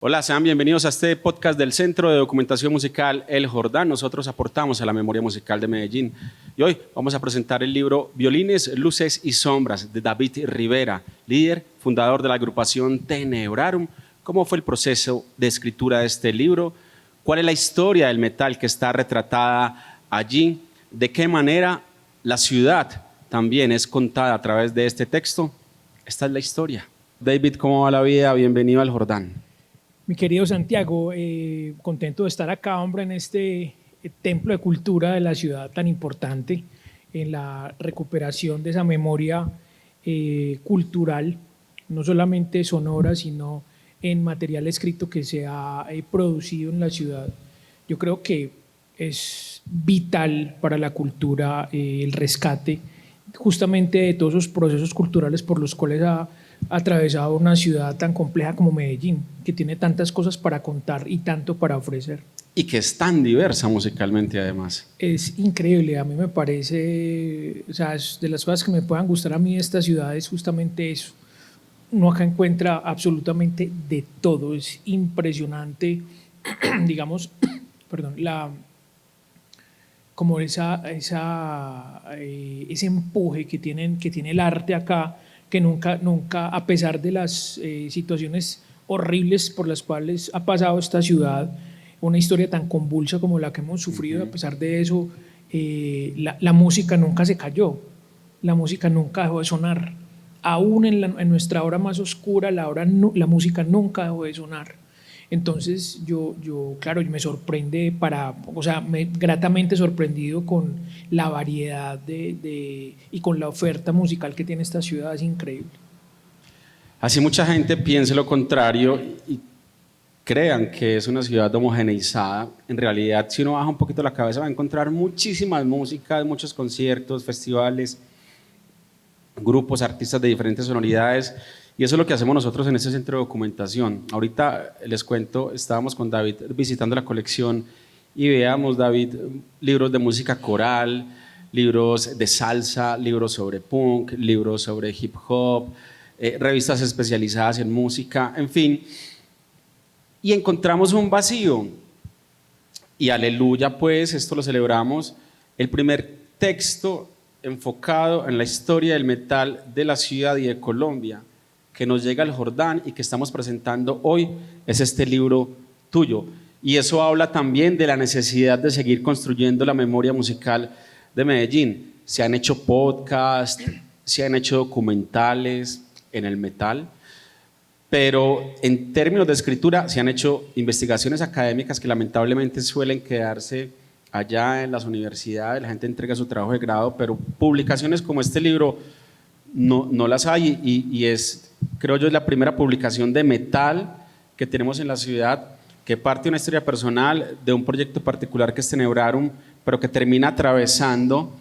Hola, sean bienvenidos a este podcast del Centro de Documentación Musical El Jordán. Nosotros aportamos a la memoria musical de Medellín. Y hoy vamos a presentar el libro Violines, Luces y Sombras de David Rivera, líder, fundador de la agrupación Tenebrarum. ¿Cómo fue el proceso de escritura de este libro? ¿Cuál es la historia del metal que está retratada allí? ¿De qué manera la ciudad también es contada a través de este texto? Esta es la historia. David, ¿cómo va la vida? Bienvenido al Jordán. Mi querido Santiago, contento de estar acá, hombre, en este templo de cultura de la ciudad tan importante, en la recuperación de esa memoria cultural, no solamente sonora, sino en material escrito que se ha producido en la ciudad. Yo creo que es vital para la cultura el rescate justamente de todos esos procesos culturales por los cuales ha atravesado una ciudad tan compleja como Medellín, que tiene tantas cosas para contar y tanto para ofrecer. Y que es tan diversa musicalmente además. Es increíble, a mí me parece, o sea, es de las cosas que me puedan gustar a mí de esta ciudad es justamente eso. Uno acá encuentra absolutamente de todo, es impresionante, digamos, perdón, como ese empuje que tiene el arte acá, que nunca, a pesar de las situaciones horribles por las cuales ha pasado esta ciudad, una historia tan convulsa como la que hemos sufrido, a pesar de eso, la música nunca se cayó, la música nunca dejó de sonar. Aún en nuestra hora más oscura, la música nunca dejó de sonar. Entonces claro, me sorprende gratamente sorprendido con la variedad y con la oferta musical que tiene esta ciudad, es increíble. Así mucha gente piensa lo contrario y crean que es una ciudad homogeneizada. En realidad, si uno baja un poquito la cabeza, va a encontrar muchísimas músicas, muchos conciertos, festivales, grupos, artistas de diferentes sonoridades. Y eso es lo que hacemos nosotros en este centro de documentación. Ahorita les cuento, estábamos con David visitando la colección y veamos, David, libros de música coral, libros de salsa, libros sobre punk, libros sobre hip hop, revistas especializadas en música, en fin. Y encontramos un vacío. Y aleluya, pues, esto lo celebramos, el primer texto enfocado en la historia del metal de la ciudad y de Colombia, que nos llega al Jordán y que estamos presentando hoy, es este libro tuyo. Y eso habla también de la necesidad de seguir construyendo la memoria musical de Medellín. Se han hecho podcasts, se han hecho documentales en el metal, pero en términos de escritura se han hecho investigaciones académicas que lamentablemente suelen quedarse allá en las universidades, la gente entrega su trabajo de grado, pero publicaciones como este libro no las hay y es, creo yo, es la primera publicación de metal que tenemos en la ciudad, que parte de una historia personal, de un proyecto particular que es Tenebrarum, pero que termina atravesando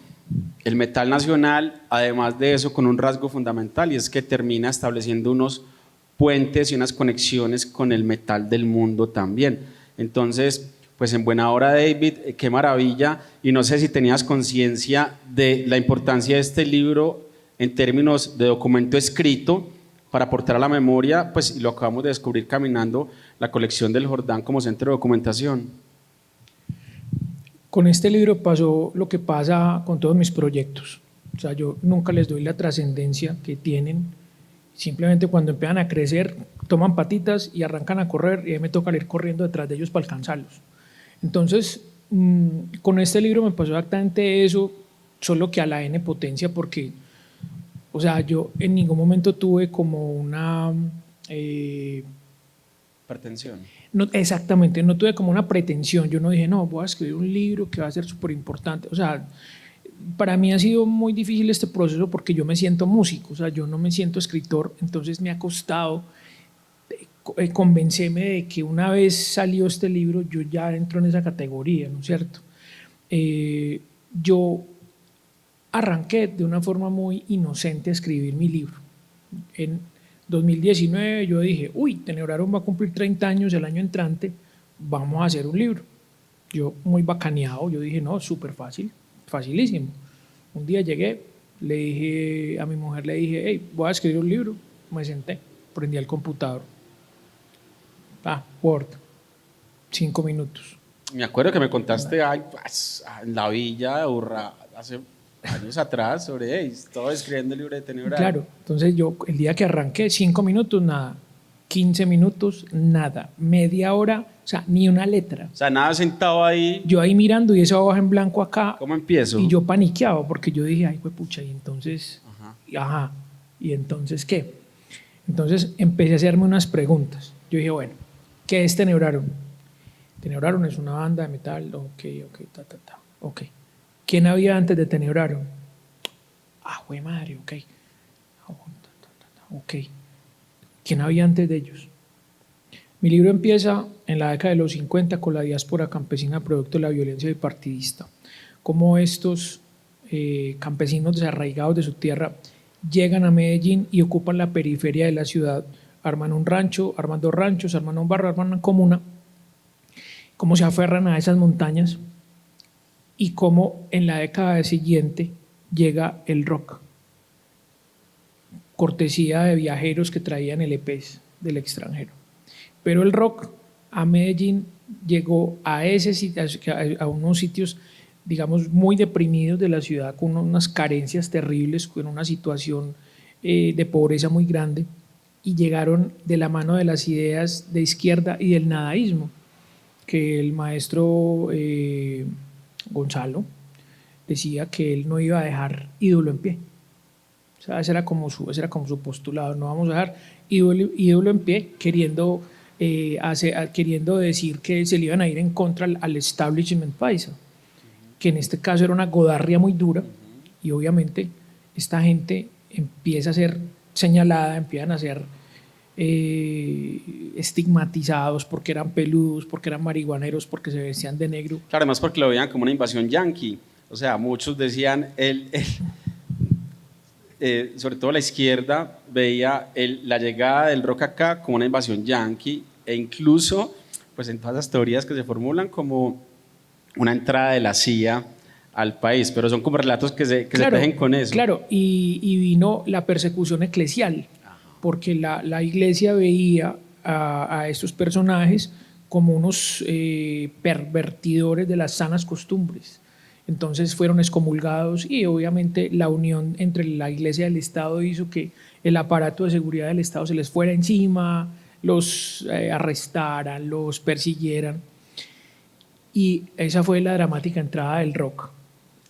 el metal nacional, además de eso con un rasgo fundamental, y es que termina estableciendo unos puentes y unas conexiones con el metal del mundo también. Entonces, pues en buena hora, David, qué maravilla, y no sé si tenías conciencia de la importancia de este libro en términos de documento escrito para aportar a la memoria, pues y lo acabamos de descubrir caminando la colección del Jordán como centro de documentación. Con este libro pasó lo que pasa con todos mis proyectos. O sea, yo nunca les doy la trascendencia que tienen. Simplemente cuando empiezan a crecer, toman patitas y arrancan a correr y a mí me toca ir corriendo detrás de ellos para alcanzarlos. Entonces, con este libro me pasó exactamente eso, solo que a la N potencia, porque, o sea, yo en ningún momento tuve como una... Pretensión. No, exactamente, no tuve como una pretensión. Yo no dije, no, voy a escribir un libro que va a ser súper importante. O sea, para mí ha sido muy difícil este proceso porque yo me siento músico, o sea, yo no me siento escritor, entonces me ha costado convencerme de que una vez salió este libro, yo ya entro en esa categoría, ¿no es cierto? Yo arranqué de una forma muy inocente a escribir mi libro. En 2019 yo dije, uy, Tenebrarum va a cumplir 30 años el año entrante, vamos a hacer un libro. Yo muy bacaneado, yo dije, no, súper fácil, facilísimo. Un día llegué, le dije a mi mujer, le dije, hey, voy a escribir un libro. Me senté, prendí el computador. Word, 5 minutos. Me acuerdo que me contaste pues, en la villa de Urra hace años atrás sobre estaba escribiendo el libro de Tenebrar. Claro, entonces yo el día que arranqué, 5 minutos, nada. 15 minutos, nada. Media hora, o sea, ni una letra. O sea, nada sentado ahí. Yo ahí mirando y esa hoja en blanco acá. ¿Cómo empiezo? Y yo paniqueado porque yo dije, ay, pues pucha, y entonces, Ajá. ¿y entonces qué? Entonces empecé a hacerme unas preguntas. Yo dije, bueno, ¿qué es Tenebrarum? Tenebrarum es una banda de metal, ok, ok. ¿Quién había antes de Tenebrarum? Güey madre, ok. Ok. ¿Quién había antes de ellos? Mi libro empieza en la década de los 50 con la diáspora campesina producto de la violencia bipartidista. Cómo estos campesinos desarraigados de su tierra llegan a Medellín y ocupan la periferia de la ciudad, arman un rancho, arman 2 ranchos, arman un barrio, arman una comuna, cómo se aferran a esas montañas y cómo en la década siguiente llega el rock, cortesía de viajeros que traían LPs del extranjero. Pero el rock a Medellín llegó a unos sitios, digamos, muy deprimidos de la ciudad, con unas carencias terribles, con una situación de pobreza muy grande, y llegaron de la mano de las ideas de izquierda y del nadaísmo, que el maestro Gonzalo decía que él no iba a dejar ídolo en pie. O sea, ese era como su postulado, no vamos a dejar ídolo en pie, queriendo decir que se le iban a ir en contra al establishment paisa, que en este caso era una godarria muy dura, y obviamente esta gente empieza a ser señalada, empiezan a ser estigmatizados porque eran peludos, porque eran marihuaneros, porque se vestían de negro. Claro, además porque lo veían como una invasión yanqui. O sea, muchos decían, sobre todo la izquierda, veía la llegada del rock acá como una invasión yanqui, e incluso pues en todas las teorías que se formulan como una entrada de la CIA al país, pero son como relatos que se tejen con eso. Claro, y vino la persecución eclesial, porque la iglesia veía a estos personajes como unos pervertidores de las sanas costumbres. Entonces fueron excomulgados, y obviamente la unión entre la iglesia y el Estado hizo que el aparato de seguridad del Estado se les fuera encima, los arrestaran, los persiguieran. Y esa fue la dramática entrada del rock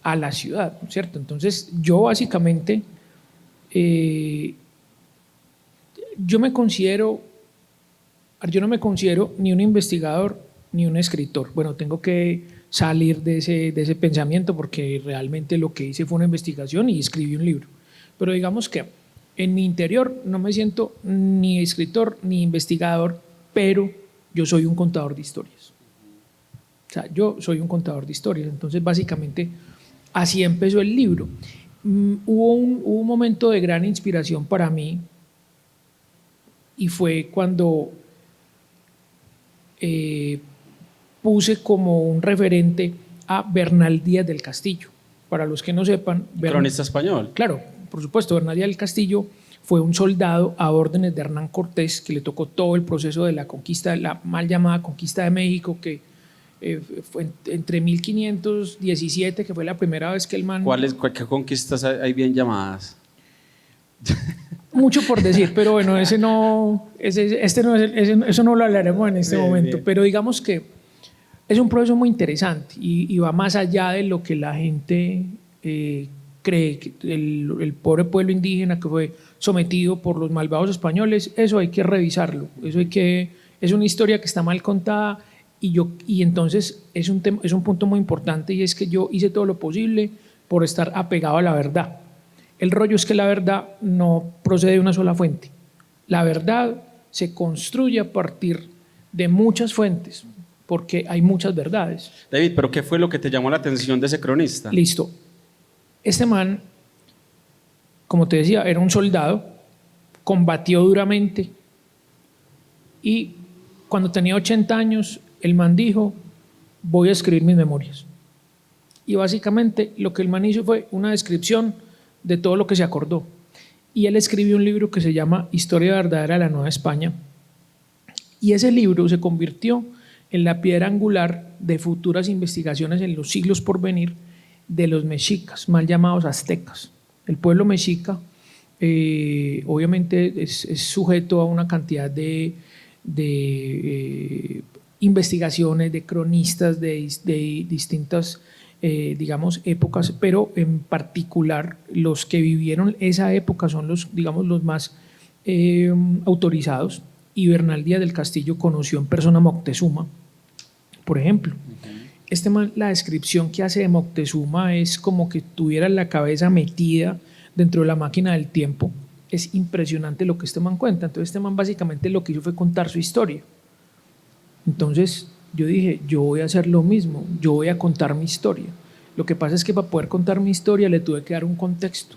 a la ciudad, ¿cierto? Entonces yo básicamente, yo no me considero ni un investigador ni un escritor. Bueno, tengo que salir de ese pensamiento, porque realmente lo que hice fue una investigación y escribí un libro. Pero digamos que en mi interior no me siento ni escritor ni investigador, pero yo soy un contador de historias. O sea, yo soy un contador de historias. Entonces, básicamente, así empezó el libro. Hubo un momento de gran inspiración para mí, y fue cuando puse como un referente a Bernal Díaz del Castillo. Para los que no sepan, cronista español. Claro, por supuesto, Bernal Díaz del Castillo fue un soldado a órdenes de Hernán Cortés, que le tocó todo el proceso de la conquista, la mal llamada conquista de México, que fue entre 1517, que fue la primera vez que el man... ¿Qué conquistas hay bien llamadas? Mucho por decir, pero bueno, eso no lo hablaremos en este momento. Bien. Pero digamos que es un proceso muy interesante y va más allá de lo que la gente cree, que el pobre pueblo indígena que fue sometido por los malvados españoles. Eso hay que revisarlo, es una historia que está mal contada, y entonces es un punto muy importante, y es que yo hice todo lo posible por estar apegado a la verdad. El rollo es que la verdad no procede de una sola fuente. La verdad se construye a partir de muchas fuentes, porque hay muchas verdades. David, ¿pero qué fue lo que te llamó la atención de ese cronista? Listo. Este man, como te decía, era un soldado, combatió duramente, y cuando tenía 80 años, el man dijo, voy a escribir mis memorias. Y básicamente lo que el man hizo fue una descripción de todo lo que se acordó. Y él escribió un libro que se llama Historia verdadera de la Nueva España, Y ese libro se convirtió en la piedra angular de futuras investigaciones en los siglos por venir de los mexicas, mal llamados aztecas. El pueblo mexica obviamente es sujeto a una cantidad de investigaciones, de cronistas de distintas, digamos, épocas, pero en particular los que vivieron esa época son los, digamos, los más autorizados. Y Bernal Díaz del Castillo conoció en persona a Moctezuma, por ejemplo. La descripción que hace de Moctezuma es como que tuviera la cabeza metida dentro de la máquina del tiempo. Es impresionante lo que este man cuenta. Entonces este man básicamente lo que hizo fue contar su historia. Entonces yo dije, yo voy a hacer lo mismo, yo voy a contar mi historia. Lo que pasa es que para poder contar mi historia le tuve que dar un contexto.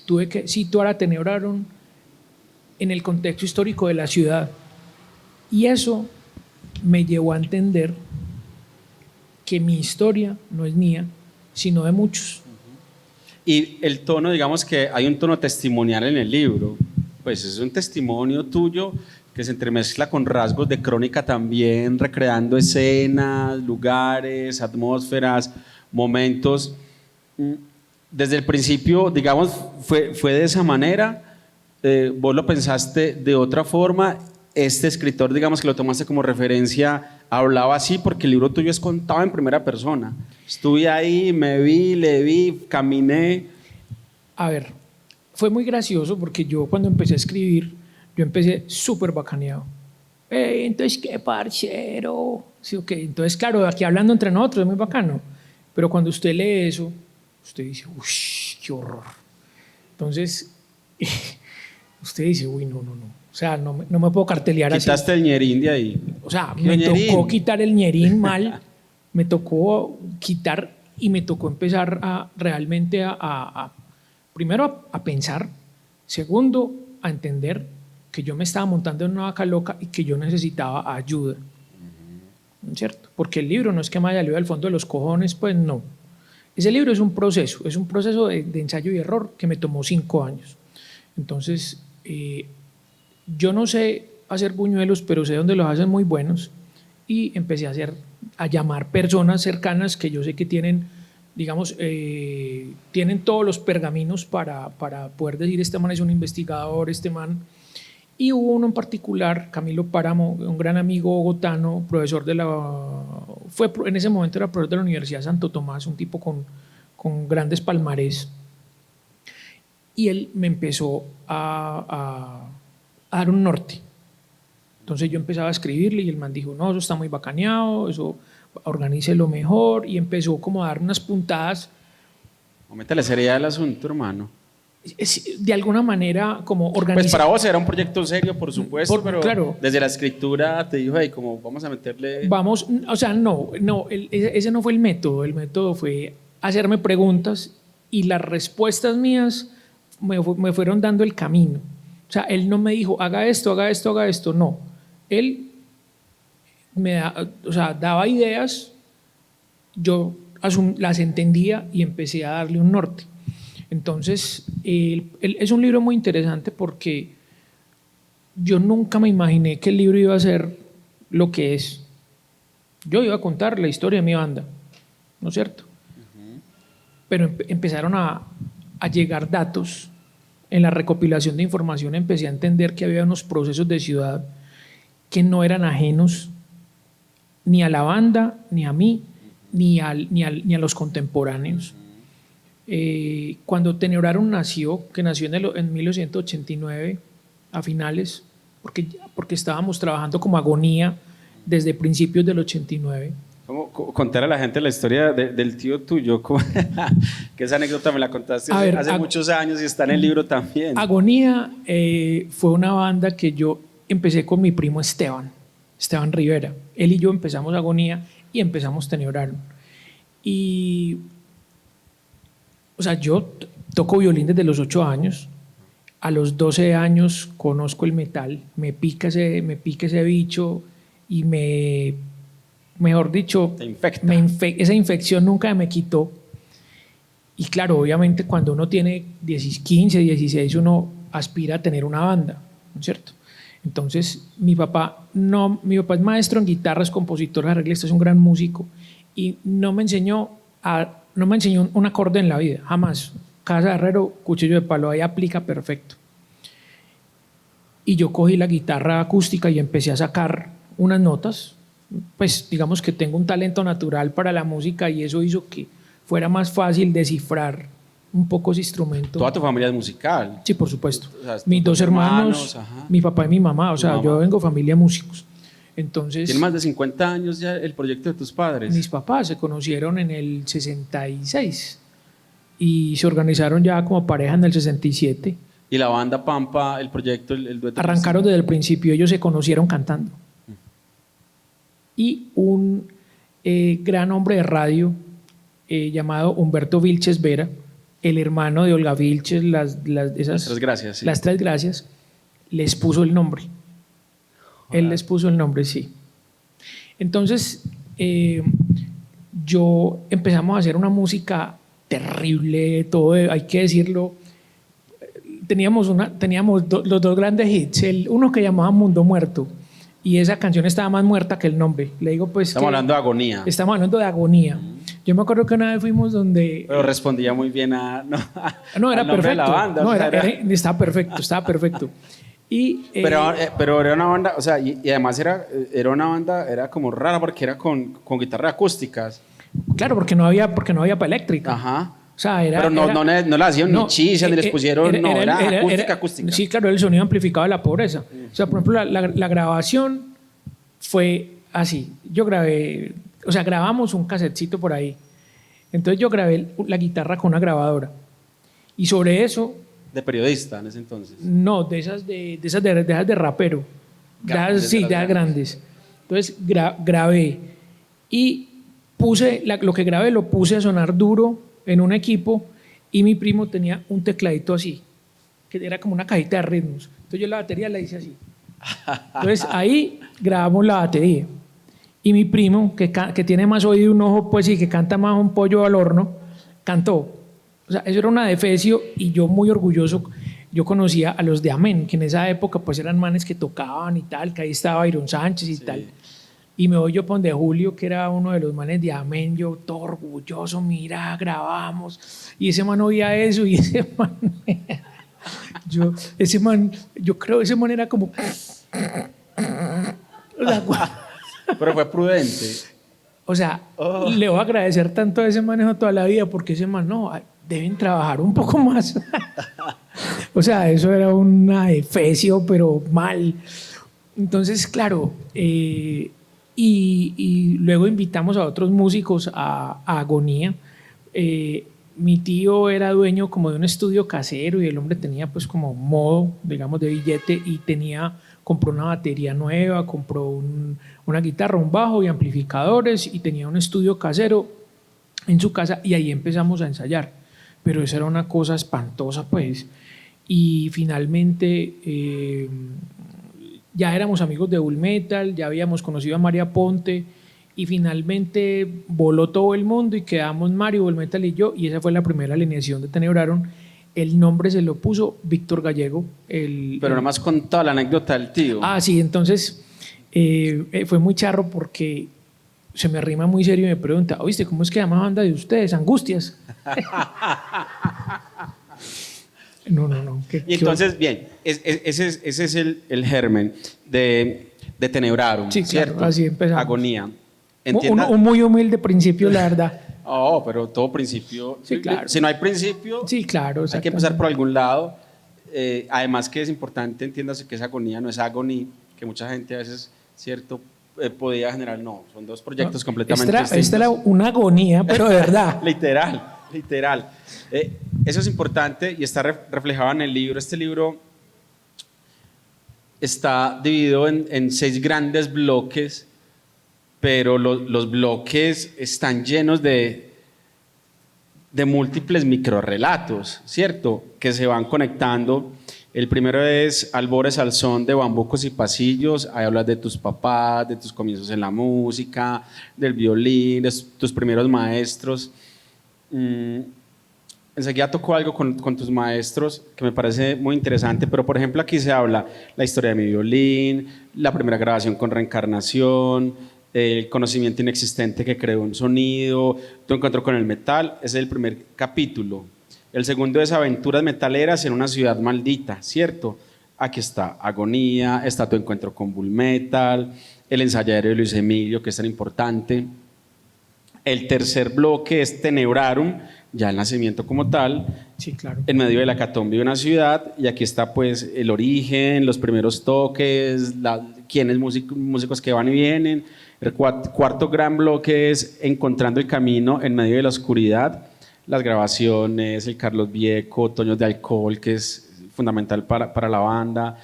Tuve que situar a Teneo Aarón en el contexto histórico de la ciudad. Y eso me llevó a entender que mi historia no es mía, sino de muchos. Y el tono, digamos que hay un tono testimonial en el libro, pues es un testimonio tuyo que se entremezcla con rasgos de crónica también, recreando escenas, lugares, atmósferas, momentos. Desde el principio, digamos, fue de esa manera. ¿Vos lo pensaste de otra forma? Este escritor, digamos que lo tomaste como referencia, hablaba así porque el libro tuyo es contado en primera persona. Estuve ahí, me vi, le vi, caminé. A ver, fue muy gracioso porque yo cuando empecé a escribir, yo empecé súper bacaneado. Entonces, ¿qué parcero? Sí, okay. Entonces, claro, aquí hablando entre nosotros es muy bacano. Pero cuando usted lee eso, usted dice, uy, qué horror. Entonces, usted dice, uy, no. O sea, no me puedo cartelear así. Quitaste el ñerín de ahí. O sea, me tocó quitar el ñerín mal, me tocó quitar y me tocó empezar a realmente primero a pensar, segundo a entender que yo me estaba montando en una vaca loca y que yo necesitaba ayuda. ¿Cierto? Porque el libro no es que me haya salido al fondo de los cojones, pues no. Ese libro es un proceso de ensayo y error que me tomó 5 años. Entonces, yo no sé hacer buñuelos, pero sé dónde los hacen muy buenos y empecé a llamar personas cercanas que yo sé que tienen, digamos, tienen todos los pergaminos para poder decir este man es un investigador, este man. Y hubo uno en particular, Camilo Páramo, un gran amigo bogotano, profesor en ese momento era profesor de la Universidad de Santo Tomás, un tipo con grandes palmarés. Y él me empezó a dar un norte. Entonces yo empezaba a escribirle y el man dijo, no, eso está muy bacaneado, eso organícelo mejor, y empezó como a dar unas puntadas. Métale seriedad al asunto, hermano. De alguna manera como organizar. Pues para vos era un proyecto serio, por supuesto, pero claro, desde la escritura te dijo, hey, como vamos a meterle... Vamos, o sea, ese no fue el método fue hacerme preguntas y las respuestas mías me fueron dando el camino. O sea, él no me dijo, haga esto, no. Él daba ideas, yo las entendía y empecé a darle un norte. Entonces, es un libro muy interesante porque yo nunca me imaginé que el libro iba a ser lo que es. Yo iba a contar la historia de mi banda, ¿no es cierto? Pero empezaron a llegar datos. En la recopilación de información empecé a entender que había unos procesos de ciudad que no eran ajenos ni a la banda, ni a mí, ni a los contemporáneos. Cuando Teneo Aarón nació, que nació en 1989, a finales, porque estábamos trabajando como Agonía desde principios del 89. ¿Cómo contar a la gente la historia del tío tuyo? Que esa anécdota me la contaste hace muchos años y está en el libro también. Agonía fue una banda que yo empecé con mi primo Esteban Rivera. Él y yo empezamos Agonía y empezamos Teneo Aarón. Y, o sea, yo toco violín desde los 8 años. A los 12 años conozco el metal, me pica ese bicho y mejor dicho, te infecta. Esa infección nunca me quitó. Y claro, obviamente cuando uno tiene 15, 16, uno aspira a tener una banda, ¿no es cierto? Entonces, mi papá es maestro en guitarra, es compositor, arreglista, es un gran músico y no me enseñó un acorde en la vida, jamás. Casa de herrero, cuchillo de palo, ahí aplica perfecto. Y yo cogí la guitarra acústica y empecé a sacar unas notas. Pues digamos que tengo un talento natural para la música y eso hizo que fuera más fácil descifrar un poco ese instrumento. Toda tu familia es musical. Sí, por supuesto. O sea, Mis dos hermanos, mi papá y mi mamá, o sea, yo vengo de familia de músicos. Entonces, ¿tiene más de 50 años ya el proyecto de tus padres? Mis papás se conocieron en el 66 y se organizaron ya como pareja en el 67. ¿Y la banda Pampa, el proyecto, el dueto? Arrancaron desde el principio, ellos se conocieron cantando. Y un gran hombre de radio llamado Humberto Vilches Vera, el hermano de Olga Vilches, las Tres Gracias, sí. Las Tres Gracias, les puso el nombre. Él les puso el nombre, sí. Entonces, empezamos a hacer una música terrible, todo, hay que decirlo. Teníamos los dos grandes hits, uno que llamaba Mundo Muerto, y esa canción estaba más muerta que el nombre. Le digo, pues. Estamos hablando de agonía. Estamos hablando de agonía. Yo me acuerdo que una vez fuimos donde. Pero respondía muy bien a. No, era perfecto. De la banda, no, estaba perfecto. Pero era una banda, o sea, y además era una banda, era como rara porque era con guitarras acústicas. Claro, porque no había para eléctrica. Ajá. O sea, pero no la hacían ni chisa, ni les pusieron, era acústica. Sí, claro, el sonido amplificado de la pobreza. O sea, por ejemplo, la grabación fue así. Yo grabé, o sea, grabamos un casetcito por ahí. Entonces yo grabé la guitarra con una grabadora. Y sobre eso... ¿De periodista en ese entonces? No, de esas de rapero. De esas grandes. Entonces grabé y puse, lo que grabé lo puse a sonar duro en un equipo y mi primo tenía un tecladito así, que era como una cajita de ritmos. Entonces yo la batería la hice así. Entonces ahí grabamos la batería. Y mi primo, que tiene más oído y un ojo, pues sí, que canta más un pollo al horno, cantó. O sea, eso era una defecio y yo muy orgulloso, yo conocía a los de Amén, que en esa época pues eran manes que tocaban y tal, que ahí estaba Iron Sánchez y tal. Y me voy yo por donde Julio, que era uno de los manes de Amén, yo todo orgulloso, mira, grabamos. Y ese man oía eso y ese man... yo creo ese man era como... Pero fue prudente. O sea, le voy a agradecer tanto a ese manejo toda la vida porque ese man, no, deben trabajar un poco más. O sea, eso era una defecio, pero mal. Entonces, claro, y luego invitamos a otros músicos a Agonía. Mi tío era dueño como de un estudio casero y el hombre tenía pues como modo, digamos, de billete y compró una batería nueva, compró una guitarra, un bajo y amplificadores y tenía un estudio casero en su casa y ahí empezamos a ensayar. Pero esa era una cosa espantosa pues. Y finalmente ya éramos amigos de Bull Metal, ya habíamos conocido a María Ponte y finalmente voló todo el mundo y quedamos Mario, Bull Metal y yo y esa fue la primera alineación de Tenebraron. El nombre se lo puso Víctor Gallego. Pero nada más con toda la anécdota del tío. Sí, entonces fue muy charro porque se me arrima muy serio y me pregunta, ¿oíste cómo es que llama la banda de ustedes? Angustias. No. Y entonces, bien, ese es el germen de Tenebrarum, sí, ¿cierto? Claro, así empezamos. Agonía. Un muy humilde principio, la verdad. Pero todo principio. Sí, claro. Si no hay principio, sí, claro, hay que empezar por algún lado. Además que es importante, entiéndase que es agonía, no es agonía, que mucha gente a veces, ¿cierto? Podía generar, no, son dos proyectos completamente distintos. Esta era una agonía, pero de verdad. literal. Eso es importante y está reflejado en el libro. Este libro está dividido en 6 grandes bloques, pero los bloques están llenos de múltiples microrrelatos, ¿cierto? Que se van conectando. El primero es Albores al son de bambucos y pasillos. Ahí hablas de tus papás, de tus comienzos en la música, del violín, de tus primeros maestros. enseguida tocó algo con tus maestros que me parece muy interesante, pero por ejemplo aquí se habla la historia de mi violín, la primera grabación con Reencarnación, el conocimiento inexistente que creó un sonido, tu encuentro con el metal, ese es el primer capítulo. El segundo es Aventuras metaleras en una ciudad maldita, ¿cierto? Aquí está Agonía, está tu encuentro con Bull Metal, el ensayadero de Luis Emilio, que es tan importante. El tercer bloque es Tenebrarum, ya el nacimiento como tal, Sí, claro. en medio de la hecatombe de una ciudad, y aquí está pues el origen, los primeros toques, quiénes músicos que van y vienen. El cuarto gran bloque es Encontrando el camino en medio de la oscuridad, las grabaciones, el Carlos Vieco, Toños de Alcohol, que es fundamental para la banda,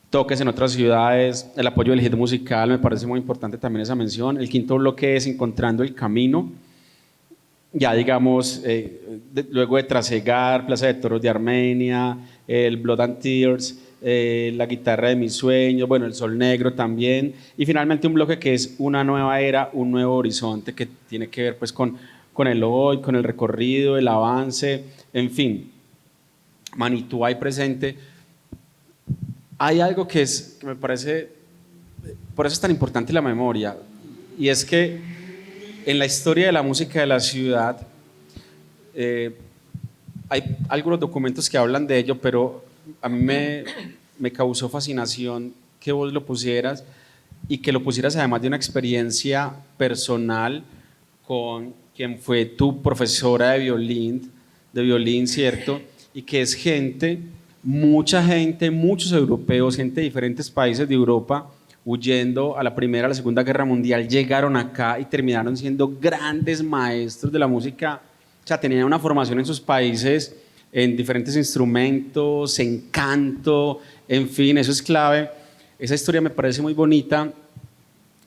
toques en otras ciudades, el apoyo del hit musical, me parece muy importante también esa mención. El quinto bloque es Encontrando el camino, ya digamos, luego de Trasegar, Plaza de Toros de Armenia, el Blood and Tears, la guitarra de mis sueños, bueno, el Sol Negro también, y finalmente un bloque que es una nueva era, un nuevo horizonte que tiene que ver pues con el hoy, con el recorrido, el avance, en fin, Manitú ahí presente. Hay algo que me parece, por eso es tan importante la memoria, y es que en la historia de la música de la ciudad hay algunos documentos que hablan de ello, pero a mí me causó fascinación que vos lo pusieras y que lo pusieras además de una experiencia personal con quien fue tu profesora de violín, ¿cierto? Y que es mucha gente, muchos europeos, gente de diferentes países de Europa, huyendo a la Primera, a la Segunda Guerra Mundial, llegaron acá y terminaron siendo grandes maestros de la música. O sea, tenían una formación en sus países en diferentes instrumentos, en canto, en fin, eso es clave. Esa historia me parece muy bonita,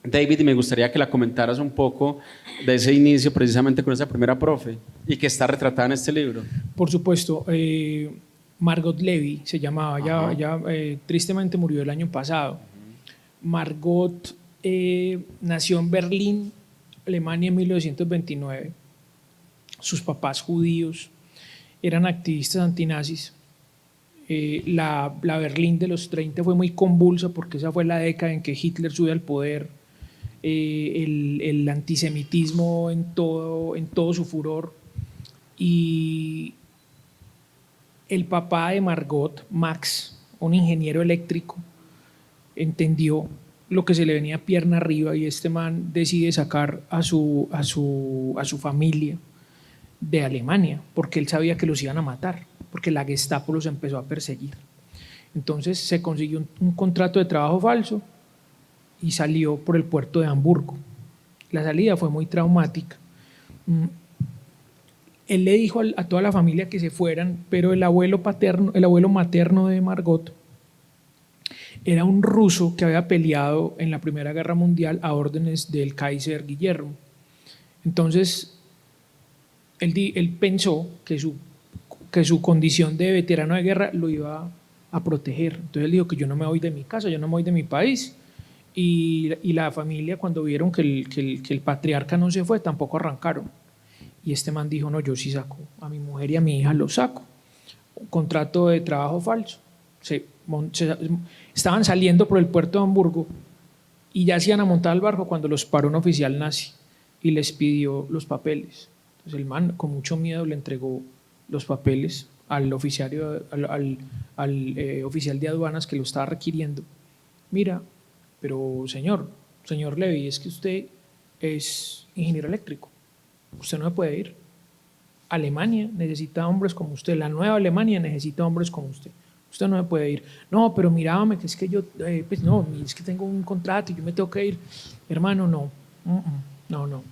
David, y me gustaría que la comentaras un poco de ese inicio precisamente con esa primera profe y que está retratada en este libro. Por supuesto, Margot Levy se llamaba, ya tristemente murió el año pasado. Margot nació en Berlín, Alemania, en 1929. Sus papás judíos eran activistas antinazis. La Berlín de los 30 fue muy convulsa porque esa fue la década en que Hitler sube al poder. El antisemitismo en todo su furor. Y el papá de Margot, Max, un ingeniero eléctrico, entendió lo que se le venía pierna arriba y este man decide sacar a su familia de Alemania porque él sabía que los iban a matar, porque la Gestapo los empezó a perseguir. Entonces se consiguió un contrato de trabajo falso y salió por el puerto de Hamburgo. La salida fue muy traumática. Él le dijo a toda la familia que se fueran, pero el abuelo materno de Margot era un ruso que había peleado en la Primera Guerra Mundial a órdenes del Kaiser Guillermo. Entonces, él pensó que su condición de veterano de guerra lo iba a proteger. Entonces él dijo que yo no me voy de mi casa, yo no me voy de mi país. Y la familia, cuando vieron que el patriarca no se fue, tampoco arrancaron. Y este man dijo, no, yo sí saco a mi mujer y a mi hija, los saco. Un contrato de trabajo falso. Estaban saliendo por el puerto de Hamburgo y ya se iban a montar al barco cuando los paró un oficial nazi y les pidió los papeles. Entonces el man con mucho miedo le entregó los papeles al oficial de aduanas que lo estaba requiriendo. Mira, pero señor Levy, es que usted es ingeniero eléctrico, usted no se puede ir. Alemania necesita hombres como usted, la nueva Alemania necesita hombres como usted. Usted no me puede ir. No, pero mírame, que es que yo, pues no, es que tengo un contrato y yo me tengo que ir. Hermano, no. No.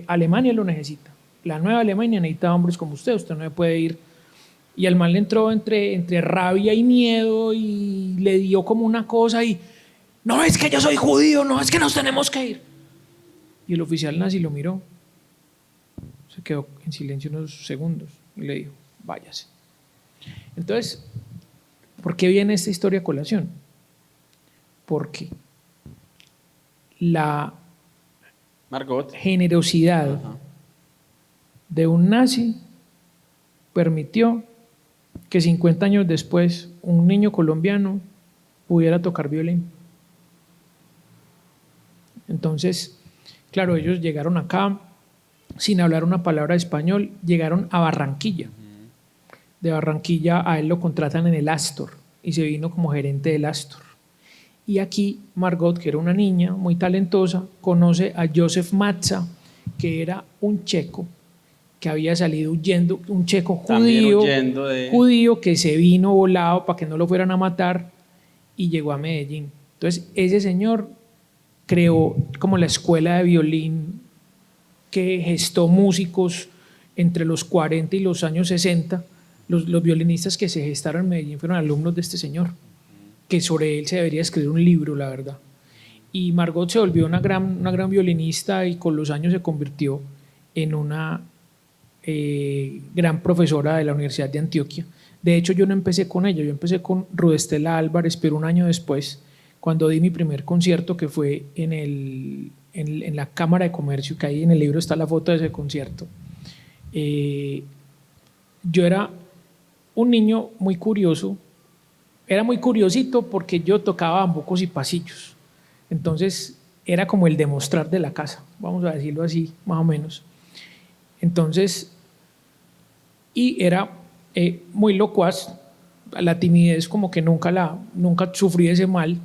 Alemania lo necesita. La nueva Alemania necesita hombres como usted no me puede ir. Y al man le entró entre rabia y miedo y le dio como una cosa y, no, es que yo soy judío, no, es que nos tenemos que ir. Y el oficial nazi lo miró. Se quedó en silencio unos segundos y le dijo, váyase. Entonces, ¿por qué viene esta historia a colación? Porque la Margot. generosidad de un nazi permitió que 50 años después un niño colombiano pudiera tocar violín. Entonces, claro, ellos llegaron acá sin hablar una palabra de español, llegaron a Barranquilla. De Barranquilla a él lo contratan en el Astor y se vino como gerente del Astor. Y aquí Margot, que era una niña muy talentosa, conoce a Joseph Matza, que era un checo que había salido huyendo, un checo judío que se vino volado para que no lo fueran a matar y llegó a Medellín. Entonces ese señor creó como la escuela de violín que gestó músicos entre los 40 y los años 60. Los violinistas que se gestaron en Medellín fueron alumnos de este señor, que sobre él se debería escribir un libro, la verdad. Y Margot se volvió una gran violinista y con los años se convirtió en una gran profesora de la Universidad de Antioquia. De hecho, yo no empecé con ella, yo empecé con Rudestela Álvarez, pero un año después, cuando di mi primer concierto, que fue en la Cámara de Comercio, que ahí en el libro está la foto de ese concierto. Yo era un niño muy curioso, era muy curiosito porque yo tocaba bambucos y pasillos. Entonces era como el demostrar de la casa, vamos a decirlo así, más o menos. Entonces, y era muy locuaz, la timidez como que nunca sufrí ese mal.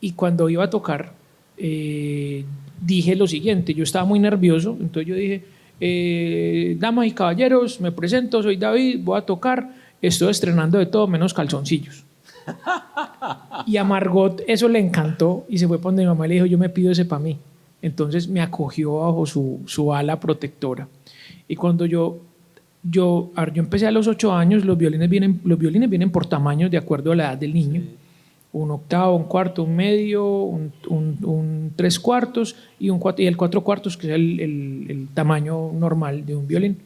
Y cuando iba a tocar, dije lo siguiente, yo estaba muy nervioso, entonces yo dije, damas y caballeros, me presento, soy David, voy a tocar, estoy estrenando de todo menos calzoncillos. Y a Margot eso le encantó y se fue para donde mi mamá y le dijo, yo me pido ese para mí. Entonces me acogió bajo su ala protectora. Y cuando yo empecé a los 8 años, los violines vienen por tamaños de acuerdo a la edad del niño. Sí. Un octavo, un cuarto, un medio, un 3/4 y el 4/4, que es el tamaño normal de un violín.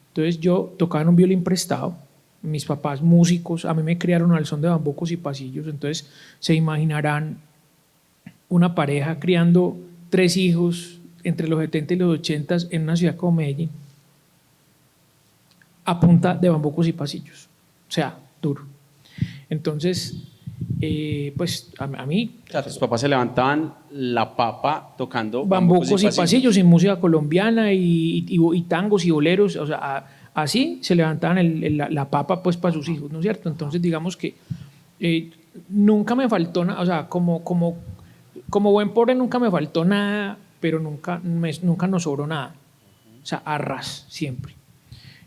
Entonces yo tocaba en un violín prestado, mis papás músicos, a mí me criaron al son de bambucos y pasillos, entonces se imaginarán una pareja criando 3 hijos entre los 70 y los 80 en una ciudad como Medellín, a punta de bambucos y pasillos, o sea, duro. Entonces, pues a mí... Claro, tus papás se levantaban la papa tocando bambucos y pasillos y música colombiana y tangos y boleros, o sea, así se levantaban la papa pues para sus hijos, ¿no es cierto? Entonces digamos que nunca me faltó nada, o sea, como buen pobre nunca me faltó nada, pero nunca nos sobró nada, o sea, a ras siempre.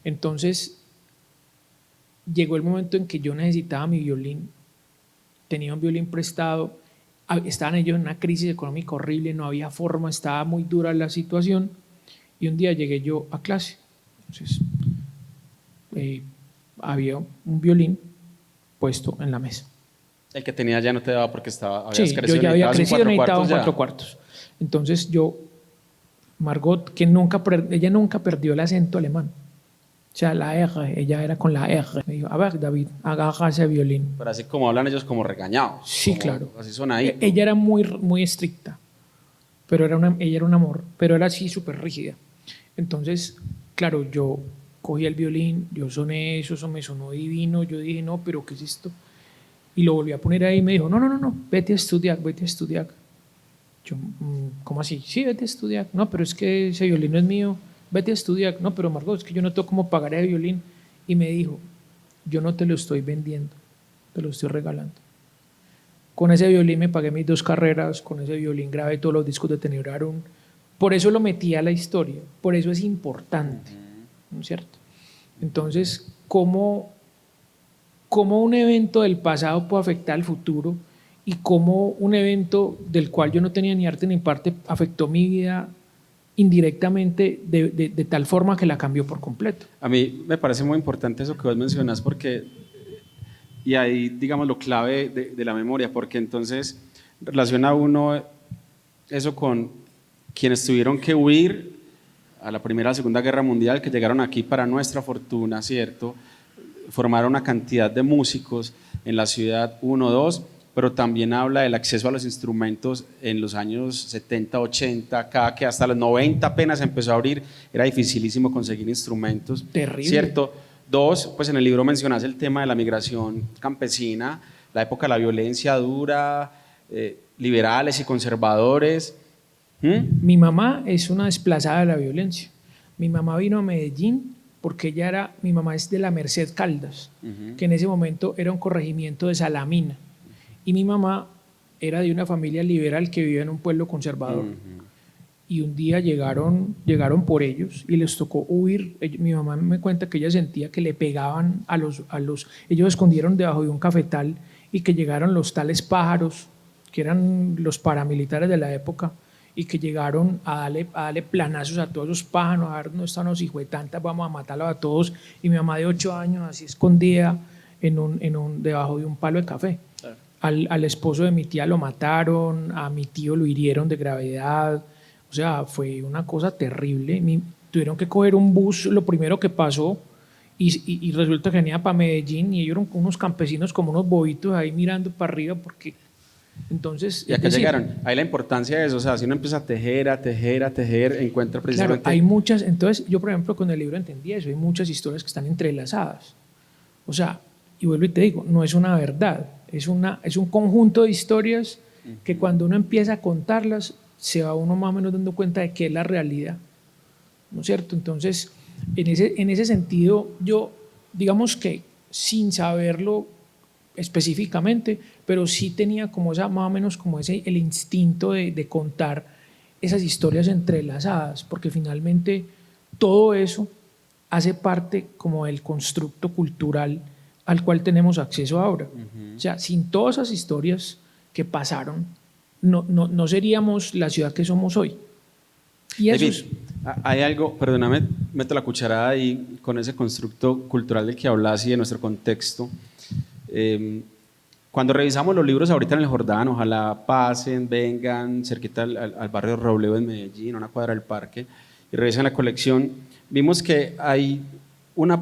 Entonces llegó el momento en que yo necesitaba mi violín, tenía un violín prestado, estaban ellos en una crisis económica horrible, no había forma, estaba muy dura la situación y un día llegué yo a clase, entonces había un violín puesto en la mesa. El que tenía ya no te daba porque habías sí, crecido. Yo ya había crecido, necesitaba un 4/4. Entonces Margot, que ella nunca perdió el acento alemán. O sea, la R, ella era con la R. Me dijo, a ver, David, agarra ese violín. Pero así como hablan ellos, como regañados. Sí, claro. Así son ahí. Ella era muy, muy estricta, pero ella era un amor, pero era así súper rígida. Entonces, claro, yo cogí el violín, yo soné eso me sonó divino, yo dije, no, pero ¿qué es esto? Y lo volví a poner ahí y me dijo, no, vete a estudiar. Yo, ¿cómo así? Sí, vete a estudiar. No, pero es que ese violín no es mío. Vete a estudiar. No, pero Margot, es que yo no tengo cómo pagar ese violín. Y me dijo, yo no te lo estoy vendiendo, te lo estoy regalando. Con ese violín me pagué mis 2 carreras, con ese violín grabé todos los discos de Tenor Aaron. Por eso lo metí a la historia, por eso es importante, ¿no es cierto? Entonces, ¿cómo un evento del pasado puede afectar al futuro y cómo un evento del cual yo no tenía ni arte ni parte afectó mi vida indirectamente de tal forma que la cambió por completo? A mí me parece muy importante eso que vos mencionas porque, y ahí digamos lo clave de la memoria, porque entonces relaciona uno eso con quienes tuvieron que huir a la Primera y la Segunda Guerra Mundial, que llegaron aquí para nuestra fortuna, ¿cierto? Formaron una cantidad de músicos en la ciudad, 1, 2, pero también habla del acceso a los instrumentos en los años 70, 80, acá que hasta los 90 apenas empezó a abrir, era dificilísimo conseguir instrumentos. Terrible. ¿Cierto? Dos, pues en el libro mencionas el tema de la migración campesina, la época de la violencia dura, liberales y conservadores. Mi mamá es una desplazada de la violencia. Mi mamá vino a Medellín porque mi mamá es de la Merced Caldas, que en ese momento era un corregimiento de Salamina. Y mi mamá era de una familia liberal que vivía en un pueblo conservador. Y un día llegaron por ellos y les tocó huir. Mi mamá me cuenta que ella sentía que le pegaban ellos se escondieron debajo de un cafetal y que llegaron los tales pájaros, que eran los paramilitares de la época, y que llegaron a darle planazos a todos los pájaros, a ver, no están los hijos de tantas, vamos a matarlos a todos. Y mi mamá de 8 años así escondida debajo de un palo de café. Claro. Al esposo de mi tía lo mataron, a mi tío lo hirieron de gravedad. O sea, fue una cosa terrible. Tuvieron que coger un bus, lo primero que pasó, y resulta que venía para Medellín y ellos eran unos campesinos como unos bobitos ahí mirando para arriba porque... Entonces, y acá llegaron. Ahí la importancia de eso, o sea, si uno empieza a tejer, encuentra precisamente... Claro, hay muchas, entonces yo por ejemplo con el libro entendí eso, hay muchas historias que están entrelazadas. O sea, y vuelvo y te digo, no es una verdad, es un conjunto de historias que cuando uno empieza a contarlas, se va uno más o menos dando cuenta de qué es la realidad, ¿no es cierto? Entonces, en ese sentido, yo, digamos que sin saberlo específicamente, pero sí tenía como esa, más o menos como el instinto de contar esas historias entrelazadas, porque finalmente todo eso hace parte como del constructo cultural al cual tenemos acceso ahora. O sea, sin todas esas historias que pasaron, no seríamos la ciudad que somos hoy. Y eso David, hay algo, perdóname, meto la cucharada ahí con ese constructo cultural del que hablas y de nuestro contexto. Cuando revisamos los libros ahorita en el Jordán, ojalá pasen, vengan cerquita al barrio Robledo en Medellín, a una cuadra del parque, y revisen la colección, vimos que hay unas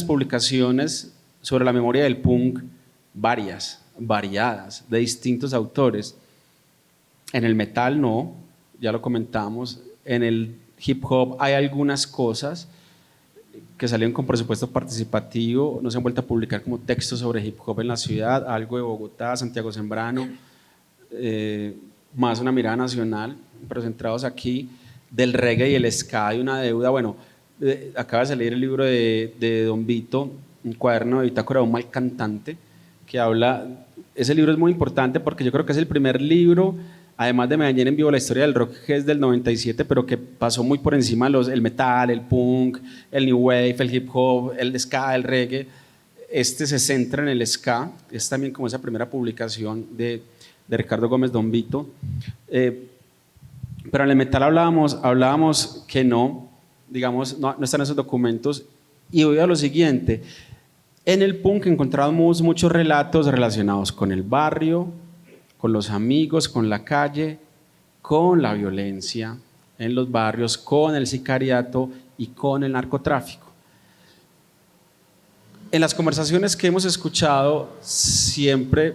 publicaciones sobre la memoria del punk, variadas, de distintos autores. En el metal no, ya lo comentamos. En el hip hop hay algunas cosas que salieron con presupuesto participativo, no se han vuelto a publicar como textos sobre hip hop en la ciudad, algo de Bogotá, Santiago Sembrano, más una mirada nacional, pero centrados aquí, del reggae y el ska. Hay una deuda, bueno, acaba de salir el libro de Don Vito, un cuaderno de bitácora de un mal cantante, que habla, ese libro es muy importante porque yo creo que es el primer libro, además de Medellín en Vivo, la historia del rock, que es del 97, pero que pasó muy por encima el metal, el punk, el new wave, el hip hop, el ska, el reggae. Este se centra en el ska, es también como esa primera publicación de Ricardo Gómez Don Vito. Pero en el metal hablábamos que no, digamos, no están esos documentos. Y voy a lo siguiente, en el punk encontramos muchos relatos relacionados con el barrio, con los amigos, con la calle, con la violencia en los barrios, con el sicariato y con el narcotráfico. En las conversaciones que hemos escuchado, siempre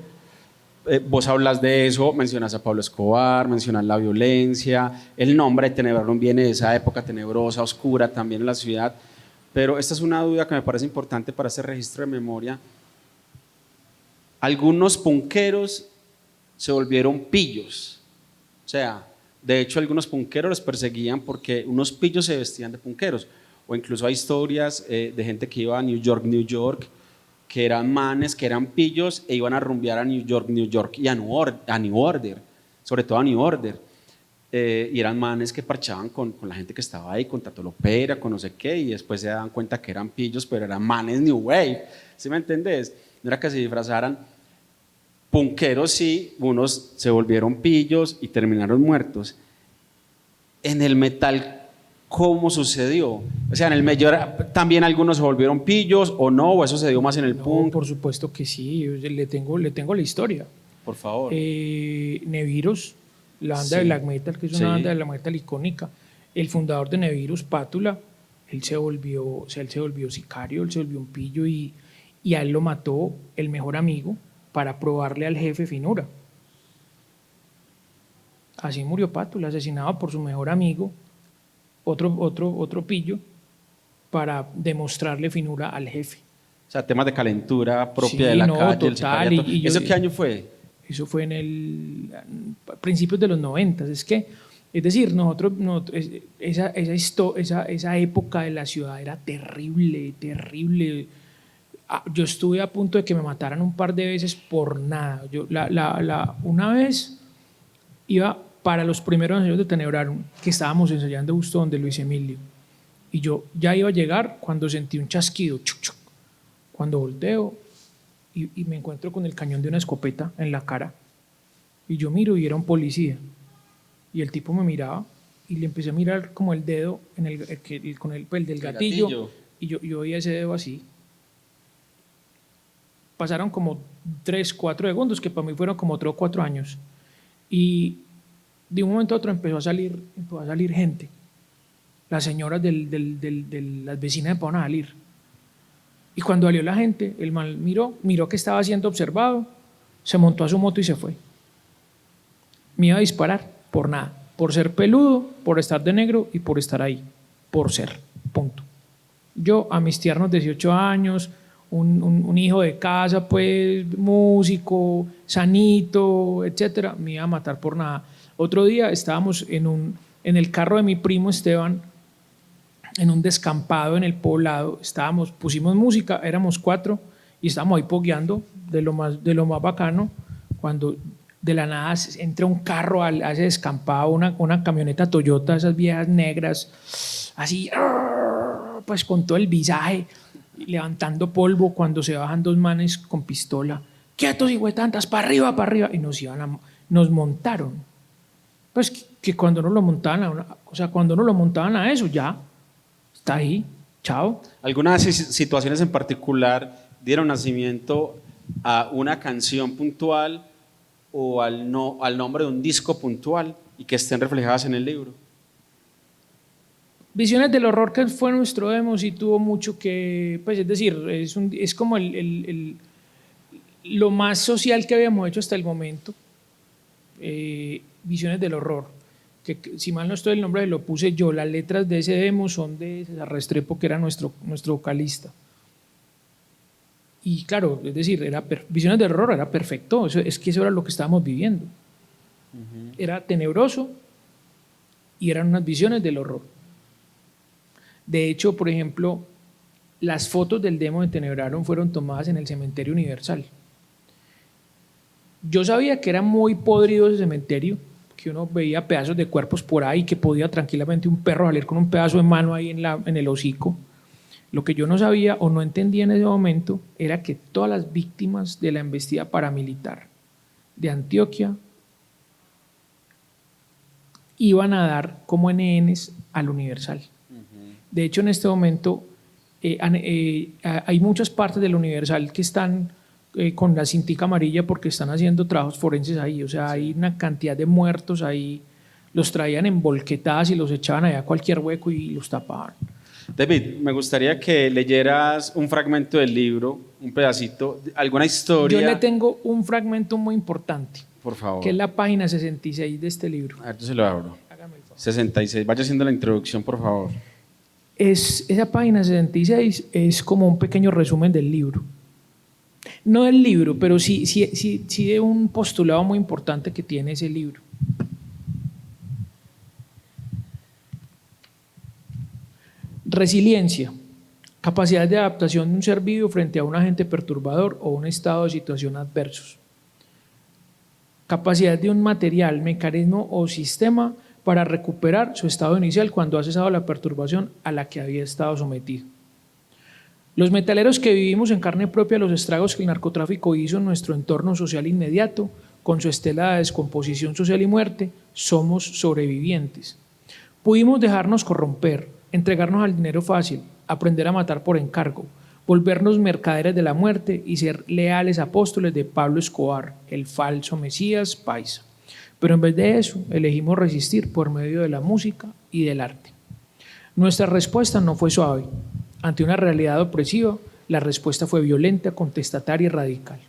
vos hablas de eso, mencionas a Pablo Escobar, mencionas la violencia, el nombre de Tenebrón viene de esa época tenebrosa, oscura también en la ciudad, pero esta es una duda que me parece importante para hacer registro de memoria. Algunos punqueros se volvieron pillos, o sea, de hecho algunos punqueros los perseguían porque unos pillos se vestían de punqueros, o incluso hay historias de gente que iba a New York, que eran manes, que eran pillos e iban a rumbear a New York y a New Order, sobre todo a New Order, y eran manes que parchaban con la gente que estaba ahí, con Tato Lopera, con no sé qué, y después se daban cuenta que eran pillos, pero eran manes New Wave, ¿sí me entendés? No era que se disfrazaran. Punqueros sí, unos se volvieron pillos y terminaron muertos. En el metal, ¿cómo sucedió? O sea, en el mayor también algunos se volvieron pillos o no, o eso se dio más en el punk. Por supuesto que sí, le tengo la historia. Por favor. Nevirus, la banda de black metal, que es una banda de black metal icónica. El fundador de Nevirus, Pátula, él se volvió sicario, él se volvió un pillo y a él lo mató el mejor amigo para probarle al jefe finura. Así murió Pátula, asesinado por su mejor amigo, otro pillo, para demostrarle finura al jefe. O sea, temas de calentura propia Sí, de la no, calle, el total, sicariato. y yo- ¿Eso qué año fue? Eso fue a principios de los 90. Es decir, esa época de la ciudad era terrible, terrible. Yo estuve a punto de que me mataran un par de veces por nada. Una vez iba para los primeros ensayos de Tenebrarum, que estábamos ensayando justo donde Luis Emilio. Y yo ya iba a llegar cuando sentí un chasquido, chuc, chuc. Cuando volteo y me encuentro con el cañón de una escopeta en la cara. Y yo miro y era un policía. Y el tipo me miraba y le empecé a mirar como el dedo con el del gatillo. Y yo veía ese dedo así. Pasaron como 3, 4 segundos, que para mí fueron como 3 o 4 años. Y de un momento a otro empezó a salir gente. Las señoras de las vecinas empezaron a salir. Y cuando salió la gente, el man miró que estaba siendo observado, se montó a su moto y se fue. Me iba a disparar por nada, por ser peludo, por estar de negro y por estar ahí, por ser, punto. Yo a mis tiernos 18 años, un hijo de casa, pues músico, sanito, etcétera, me iba a matar por nada. Otro día estábamos en el carro de mi primo Esteban, en un descampado en el poblado, pusimos música, éramos 4 y estábamos ahí pogueando de lo más bacano, cuando de la nada entra un carro a ese descampado, una camioneta Toyota, esas viejas negras, así, pues con todo el visaje, levantando polvo, cuando se bajan 2 manes con pistola, quietos y tantas, para arriba, y nos montaron. Pues que cuando no lo montaban cuando no lo montaban a eso, ya está ahí, chao. ¿Algunas situaciones en particular dieron nacimiento a una canción puntual o al nombre de un disco puntual y que estén reflejadas en el libro? Visiones del Horror, que fue nuestro demo, sí tuvo mucho que, pues es decir, es como lo más social que habíamos hecho hasta el momento. Visiones del Horror, que si mal no estoy, el nombre lo puse yo. Las letras de ese demo son de César Restrepo, que era nuestro vocalista. Y claro, es decir, Visiones del Horror era perfecto, es que eso era lo que estábamos viviendo. Era tenebroso y eran unas visiones del horror. De hecho, por ejemplo, las fotos del demo de Tenebrarum fueron tomadas en el Cementerio Universal. Yo sabía que era muy podrido ese cementerio, que uno veía pedazos de cuerpos por ahí, que podía tranquilamente un perro salir con un pedazo de mano ahí en el hocico. Lo que yo no sabía o no entendía en ese momento era que todas las víctimas de la embestida paramilitar de Antioquia iban a dar como NNs al Universal. De hecho, en este momento hay muchas partes del Universal que están con la cintica amarilla porque están haciendo trabajos forenses ahí. O sea, hay una cantidad de muertos ahí. Los traían en volquetadas y los echaban allá a cualquier hueco y los tapaban. David, me gustaría que leyeras un fragmento del libro, un pedacito, alguna historia. Yo le tengo un fragmento muy importante. Por favor. Que es la página 66 de este libro. A ver, yo se lo abro. Hágame el favor. 66. Vaya haciendo la introducción, por favor. Esa página 66 es como un pequeño resumen del libro. No del libro, pero sí de un postulado muy importante que tiene ese libro. Resiliencia, capacidad de adaptación de un ser vivo frente a un agente perturbador o un estado de situación adversos. Capacidad de un material, mecanismo o sistema para recuperar su estado inicial cuando ha cesado la perturbación a la que había estado sometido. Los metaleros que vivimos en carne propia los estragos que el narcotráfico hizo en nuestro entorno social inmediato, con su estela de descomposición social y muerte, somos sobrevivientes. Pudimos dejarnos corromper, entregarnos al dinero fácil, aprender a matar por encargo, volvernos mercaderes de la muerte y ser leales apóstoles de Pablo Escobar, el falso Mesías paisa. Pero en vez de eso, elegimos resistir por medio de la música y del arte. Nuestra respuesta no fue suave. Ante una realidad opresiva, la respuesta fue violenta, contestataria y radical.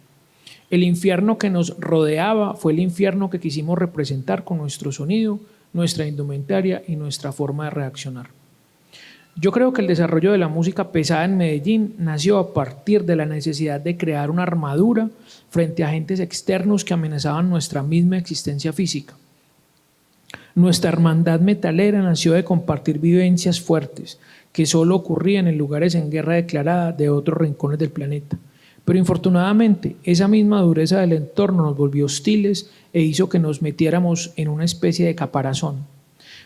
El infierno que nos rodeaba fue el infierno que quisimos representar con nuestro sonido, nuestra indumentaria y nuestra forma de reaccionar. Yo creo que el desarrollo de la música pesada en Medellín nació a partir de la necesidad de crear una armadura frente a agentes externos que amenazaban nuestra misma existencia física. Nuestra hermandad metalera nació de compartir vivencias fuertes que solo ocurrían en lugares en guerra declarada de otros rincones del planeta. Pero infortunadamente, esa misma dureza del entorno nos volvió hostiles e hizo que nos metiéramos en una especie de caparazón.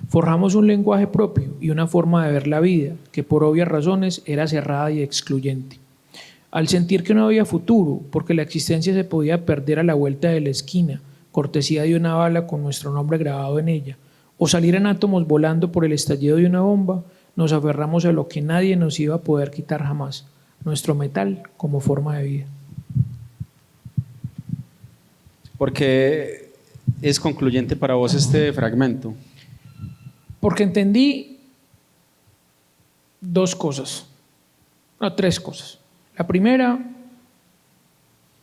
Forjamos un lenguaje propio y una forma de ver la vida que por obvias razones era cerrada y excluyente. Al sentir que no había futuro, porque la existencia se podía perder a la vuelta de la esquina, cortesía de una bala con nuestro nombre grabado en ella, o salir en átomos volando por el estallido de una bomba, nos aferramos a lo que nadie nos iba a poder quitar jamás, nuestro metal como forma de vida. ¿Por qué es concluyente para vos este fragmento? Porque entendí tres cosas. La primera,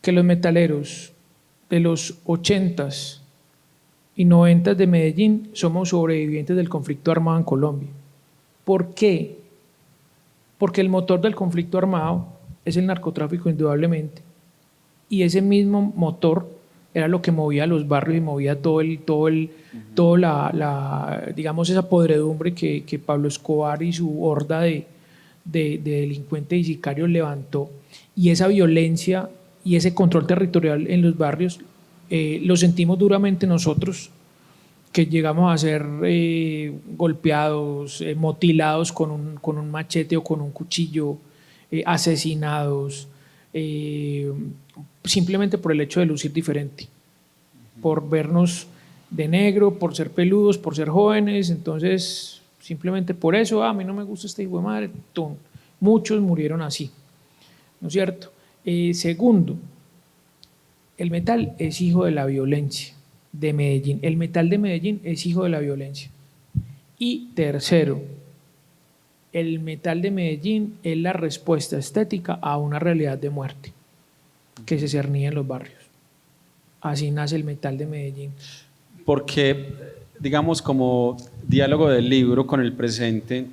que los metaleros de los 80s y 90s de Medellín somos sobrevivientes del conflicto armado en Colombia. ¿Por qué? Porque el motor del conflicto armado es el narcotráfico indudablemente, y ese mismo motor era lo que movía los barrios y movía digamos, esa podredumbre que Pablo Escobar y su horda de delincuentes y sicarios levantó, y esa violencia y ese control territorial en los barrios lo sentimos duramente nosotros, que llegamos a ser golpeados, mutilados con un machete o con un cuchillo, asesinados, simplemente por el hecho de lucir diferente, por vernos de negro, por ser peludos, por ser jóvenes. Entonces simplemente por eso, a mí no me gusta este hijo de madre. Muchos murieron así, ¿no es cierto? Segundo, el metal es hijo de la violencia de Medellín. El metal de Medellín es hijo de la violencia. Y tercero, el metal de Medellín es la respuesta estética a una realidad de muerte que se cernía en los barrios. Así nace el metal de Medellín. Porque, digamos, como diálogo del libro con el presente,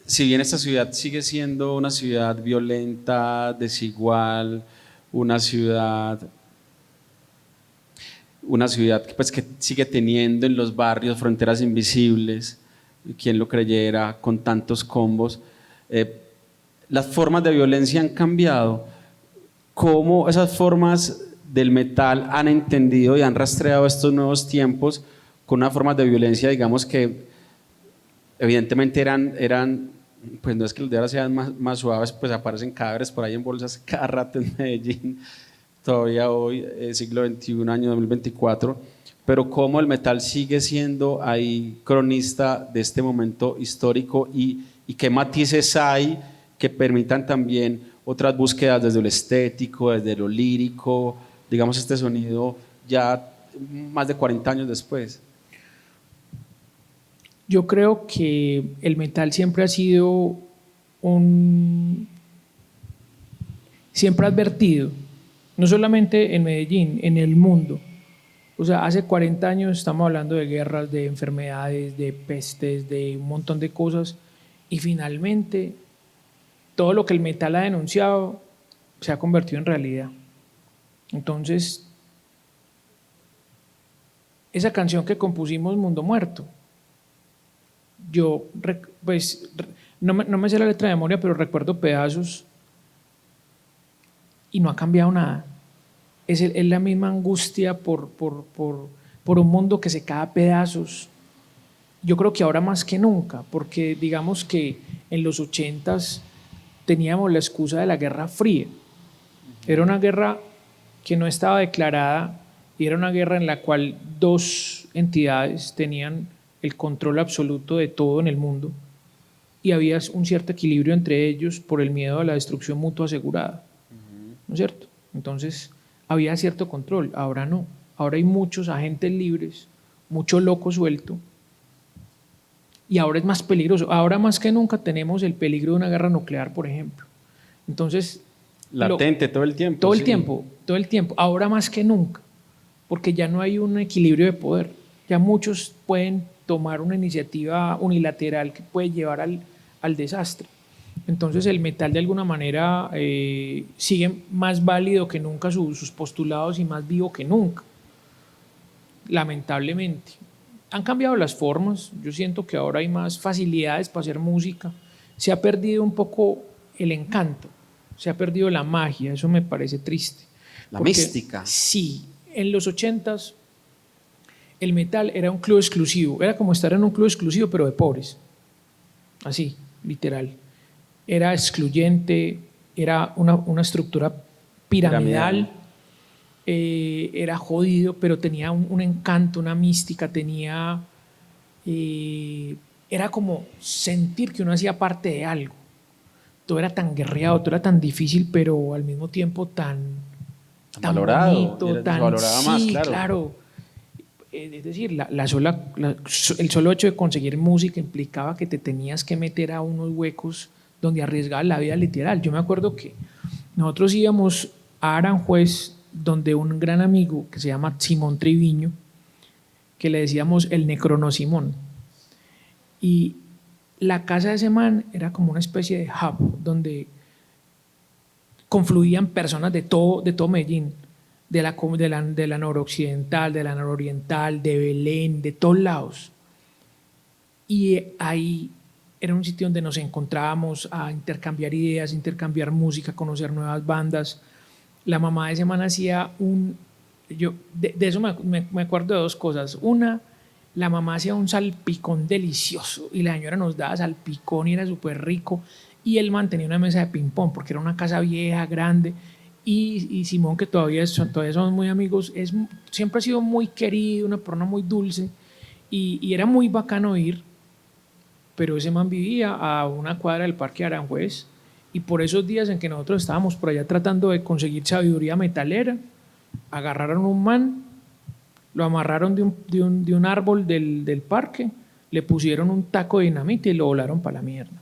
si bien esta ciudad sigue siendo una ciudad violenta, desigual, una ciudad pues, que sigue teniendo en los barrios fronteras invisibles, quien lo creyera, con tantos combos, las formas de violencia han cambiado. ¿Cómo esas formas del metal han entendido y han rastreado estos nuevos tiempos con unas formas de violencia, digamos, que evidentemente eran pues no es que los de ahora sean más suaves, pues aparecen cadáveres por ahí en bolsas cada rato en Medellín, todavía hoy, siglo XXI, año 2024, pero cómo el metal sigue siendo ahí cronista de este momento histórico y qué matices hay que permitan también otras búsquedas desde lo estético, desde lo lírico, digamos este sonido ya más de 40 años después. Yo creo que el metal siempre ha sido siempre advertido, no solamente en Medellín, en el mundo. O sea, hace 40 años estamos hablando de guerras, de enfermedades, de pestes, de un montón de cosas, y finalmente todo lo que el metal ha denunciado se ha convertido en realidad. Entonces, esa canción que compusimos, Mundo Muerto, yo pues no me sé la letra de memoria, pero recuerdo pedazos y no ha cambiado nada. Es la misma angustia por un mundo que se cae a pedazos. Yo creo que ahora más que nunca, porque digamos que en los 80s teníamos la excusa de la Guerra Fría. Era una guerra que no estaba declarada y era una guerra en la cual dos entidades tenían el control absoluto de todo en el mundo y había un cierto equilibrio entre ellos por el miedo a la destrucción mutua asegurada, ¿no es cierto? Entonces había cierto control. Ahora no, ahora hay muchos agentes libres, mucho loco suelto, y ahora es más peligroso. Ahora más que nunca tenemos el peligro de una guerra nuclear, por ejemplo. Entonces, latente todo el tiempo. Todo el tiempo. Ahora más que nunca, porque ya no hay un equilibrio de poder. Ya muchos pueden tomar una iniciativa unilateral que puede llevar al desastre. Entonces el metal de alguna manera sigue más válido que nunca sus postulados y más vivo que nunca, lamentablemente. Han cambiado las formas, yo siento que ahora hay más facilidades para hacer música, se ha perdido un poco el encanto, se ha perdido la magia, eso me parece triste. La mística. Sí, en los 80s el metal era un club exclusivo, era como estar en un club exclusivo pero de pobres, así, literal. Era excluyente, era una estructura piramidal. Era jodido, pero tenía un encanto, una mística, era como sentir que uno hacía parte de algo. Todo era tan guerreado, todo era tan difícil, pero al mismo tiempo tan valorado, bonito, tan valoraba más, sí, claro. Es decir, el solo hecho de conseguir música implicaba que te tenías que meter a unos huecos donde arriesgabas la vida literal. Yo me acuerdo que nosotros íbamos a Aranjuez, donde un gran amigo que se llama Simón Triviño, que le decíamos el Necrono Simón, y la casa de ese man era como una especie de hub donde confluían personas de todo Medellín, de la noroccidental, de la nororiental, de Belén, de todos lados, y ahí era un sitio donde nos encontrábamos a intercambiar ideas, intercambiar música, conocer nuevas bandas. La mamá de ese man hacía de eso me acuerdo de dos cosas. Una, la mamá hacía un salpicón delicioso y la señora nos daba salpicón y era súper rico, y él mantenía una mesa de ping-pong porque era una casa vieja, grande, y Simón, que todavía somos muy amigos, siempre ha sido muy querido, una persona muy dulce, y era muy bacano ir, pero ese man vivía a una cuadra del Parque Aranjuez. Y por esos días en que nosotros estábamos por allá tratando de conseguir sabiduría metalera, agarraron un man, lo amarraron de un árbol del parque, le pusieron un taco de dinamita y lo volaron para la mierda.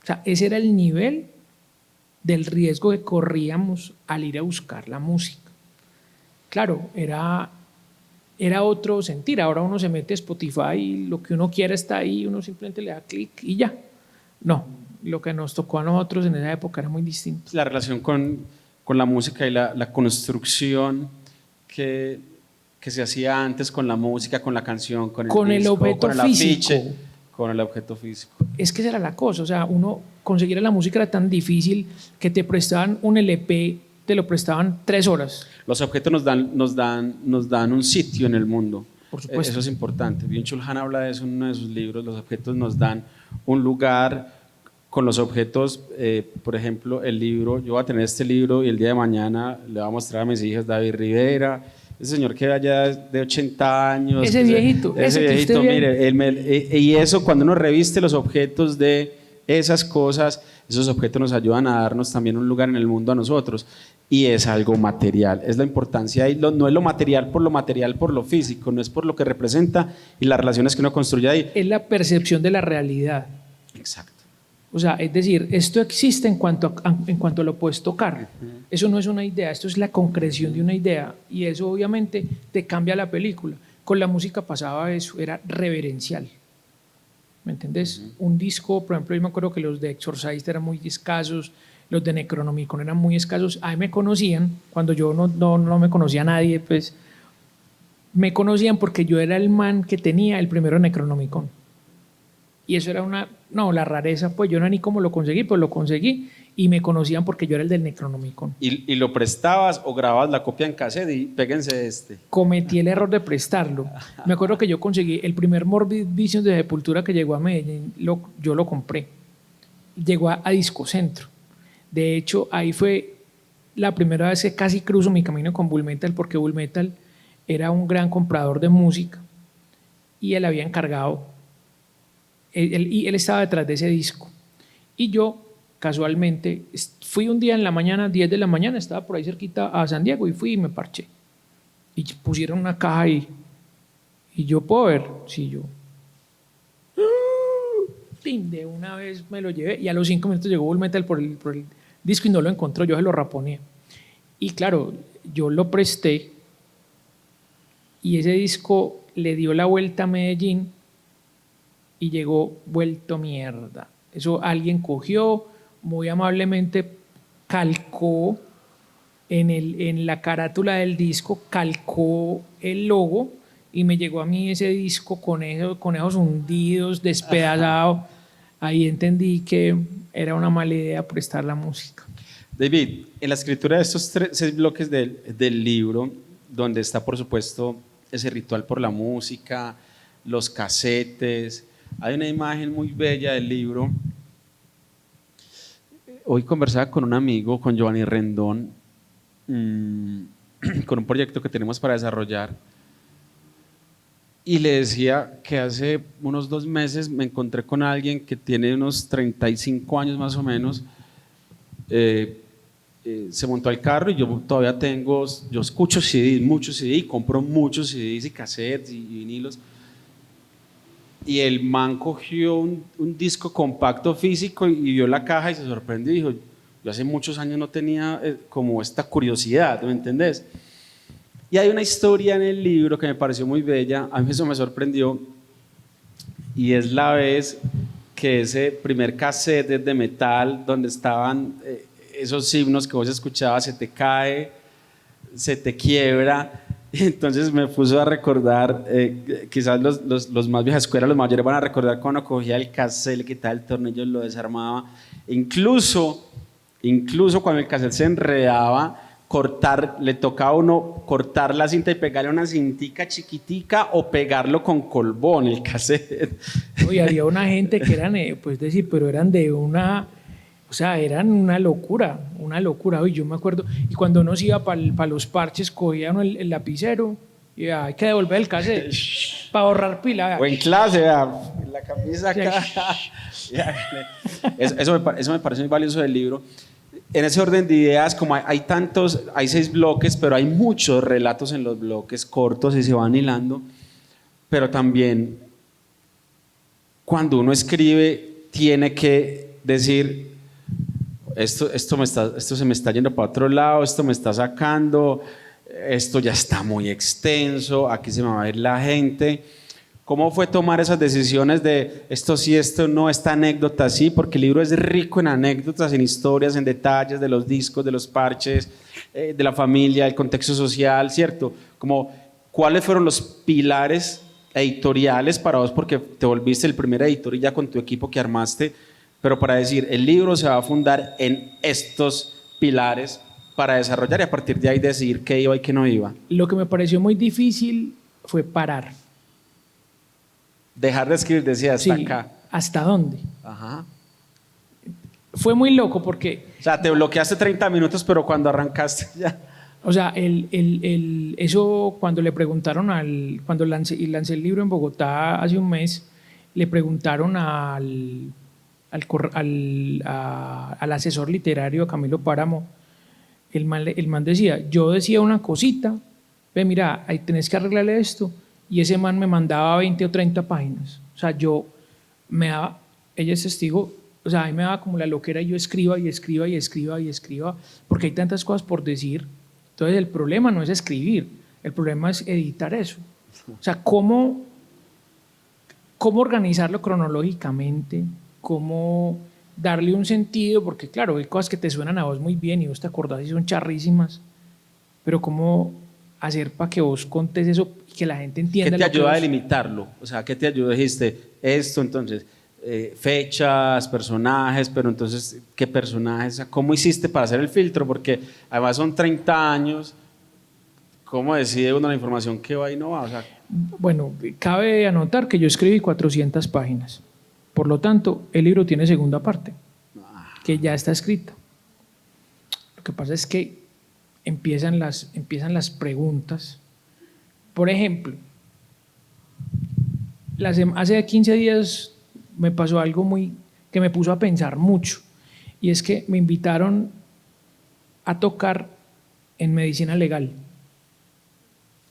O sea, ese era el nivel del riesgo que corríamos al ir a buscar la música. Claro, era otro sentir. Ahora uno se mete a Spotify y lo que uno quiera está ahí, uno simplemente le da clic y ya. No, lo que nos tocó a nosotros en esa época era muy distinto. La relación con la música y la construcción que se hacía antes con la música, con la canción, con el disco, objeto con el físico. afiche, con el objeto físico. Es que esa era la cosa, o sea, conseguir la música era tan difícil que te prestaban un LP, te lo prestaban 3 horas. Los objetos nos dan un sitio en el mundo. Por supuesto. Eso es importante. Byung-Chul Han habla de eso en uno de sus libros. Los objetos nos dan un lugar. Con los objetos, por ejemplo, el libro, yo voy a tener este libro y el día de mañana le voy a mostrar a mis hijas David Rivera, ese señor que allá de 80 años. Ese viejito. Mire, y eso, cuando uno reviste los objetos de esas cosas, esos objetos nos ayudan a darnos también un lugar en el mundo a nosotros, y es algo material, es la importancia, y no es lo material por lo físico, no es por lo que representa y las relaciones que uno construye ahí. Es la percepción de la realidad. Exacto. O sea, es decir, esto existe en cuanto lo puedes tocar. Eso no es una idea, esto es la concreción de una idea, y eso obviamente te cambia la película. Con la música pasaba eso, era reverencial. ¿Me entendés? Un disco, por ejemplo, yo me acuerdo que los de Exorcist eran muy escasos, los de Necronomicon eran muy escasos. A mí me conocían, cuando yo no me conocía a nadie, pues me conocían porque yo era el man que tenía el primero Necronomicon. Y eso era la rareza, pues yo no ni cómo lo conseguí, pues lo conseguí, y me conocían porque yo era el del Necronomicon. ¿Y lo prestabas o grababas la copia en cassette y péguense este? Cometí el error de prestarlo. Me acuerdo que yo conseguí el primer Morbid Vision de Sepultura que llegó a Medellín, yo lo compré. Llegó a Discocentro. De hecho, ahí fue la primera vez que casi cruzo mi camino con Bull Metal, porque Bull Metal era un gran comprador de música y él había encargado, él estaba detrás de ese disco. Y yo, casualmente, fui un día en la mañana, 10 de la mañana, estaba por ahí cerquita a San Diego, y fui y me parché. Y pusieron una caja ahí. Y yo, ¿puedo ver? Sí, yo. De una vez me lo llevé, y a los 5 minutos llegó Bull Metal por el disco y no lo encontró, yo se lo raponé. Y claro, yo lo presté, y ese disco le dio la vuelta a Medellín y llegó vuelto mierda. Eso alguien cogió, muy amablemente calcó en la carátula del disco, calcó el logo y me llegó a mí ese disco con esos hundidos, despedazado. Ahí entendí que era una mala idea prestar la música. David, en la escritura de estos 6 bloques del libro, donde está por supuesto ese ritual por la música, los casetes, hay una imagen muy bella del libro. Hoy conversaba con un amigo, con Giovanni Rendón, con un proyecto que tenemos para desarrollar, y le decía que hace unos 2 meses me encontré con alguien que tiene unos 35 años más o menos. Se montó al carro y yo todavía yo escucho CDs, muchos CDs, compro muchos CDs y cassettes y vinilos. Y el man cogió un disco compacto físico y vio la caja y se sorprendió y dijo: yo hace muchos años no tenía como esta curiosidad, ¿me entendés? Y hay una historia en el libro que me pareció muy bella, a mí eso me sorprendió, y es la vez que ese primer cassette de metal donde estaban esos himnos que vos escuchabas, se te cae, se te quiebra. Y entonces me puso a recordar, quizás los más viejas escuelas, los mayores van a recordar cuando cogía el cassette, le quitaba el tornillo, lo desarmaba. Incluso cuando el cassette se enredaba, le tocaba a uno cortar la cinta y pegarle una cintica chiquitica o pegarlo con colbón el cassette. Y había una gente que eran, pues decir, pero eran de una... O sea, eran una locura. Hoy yo me acuerdo, y cuando uno se iba para los parches, cogía uno el lapicero y hay que devolver el cassette para ahorrar pila. O en clase, la camisa acá. Eso me parece muy valioso del libro. En ese orden de ideas, como hay 6 bloques, pero hay muchos relatos en los bloques cortos y se van hilando. Pero también, cuando uno escribe, tiene que decir: esto se me está yendo para otro lado, esto me está sacando, esto ya está muy extenso, aquí se me va a ir la gente. ¿Cómo fue tomar esas decisiones de esto sí, esto no, esta anécdota sí? Porque el libro es rico en anécdotas, en historias, en detalles de los discos, de los parches, de la familia, del contexto social, ¿cierto? Como, ¿cuáles fueron los pilares editoriales para vos? Porque te volviste el primer editor y ya con tu equipo que armaste, pero para decir, el libro se va a fundar en estos pilares para desarrollar y a partir de ahí decidir qué iba y qué no iba. Lo que me pareció muy difícil fue parar. Dejar de escribir, decía, hasta acá. ¿Hasta dónde? Ajá. Fue muy loco porque... O sea, te bloqueaste 30 minutos, pero cuando arrancaste ya... O sea, eso cuando le preguntaron cuando lancé el libro en Bogotá hace un mes, le preguntaron al asesor literario, Camilo Páramo, el man decía, yo decía una cosita, ve, mira, ahí tenés que arreglarle esto, y ese man me mandaba 20 o 30 páginas. O sea, ella es testigo, o sea, a mí me daba como la loquera y yo escriba, porque hay tantas cosas por decir. Entonces el problema no es escribir, el problema es editar eso. O sea, cómo organizarlo cronológicamente, cómo darle un sentido, porque claro, hay cosas que te suenan a vos muy bien y vos te acordás y son charrísimas, pero cómo hacer para que vos contes eso y que la gente entienda. ¿Qué te ayuda a delimitarlo? O sea, ¿qué te ayudó? Dijiste esto, entonces, fechas, personajes, pero entonces, ¿qué personajes? ¿Cómo hiciste para hacer el filtro? Porque además son 30 años, ¿cómo decide uno la información que va y no va? O sea, bueno, cabe anotar que yo escribí 400 páginas. Por lo tanto, el libro tiene segunda parte, que ya está escrita. Lo que pasa es que empiezan las preguntas. Por ejemplo, hace 15 días me pasó algo que me puso a pensar mucho, y es que me invitaron a tocar en medicina legal,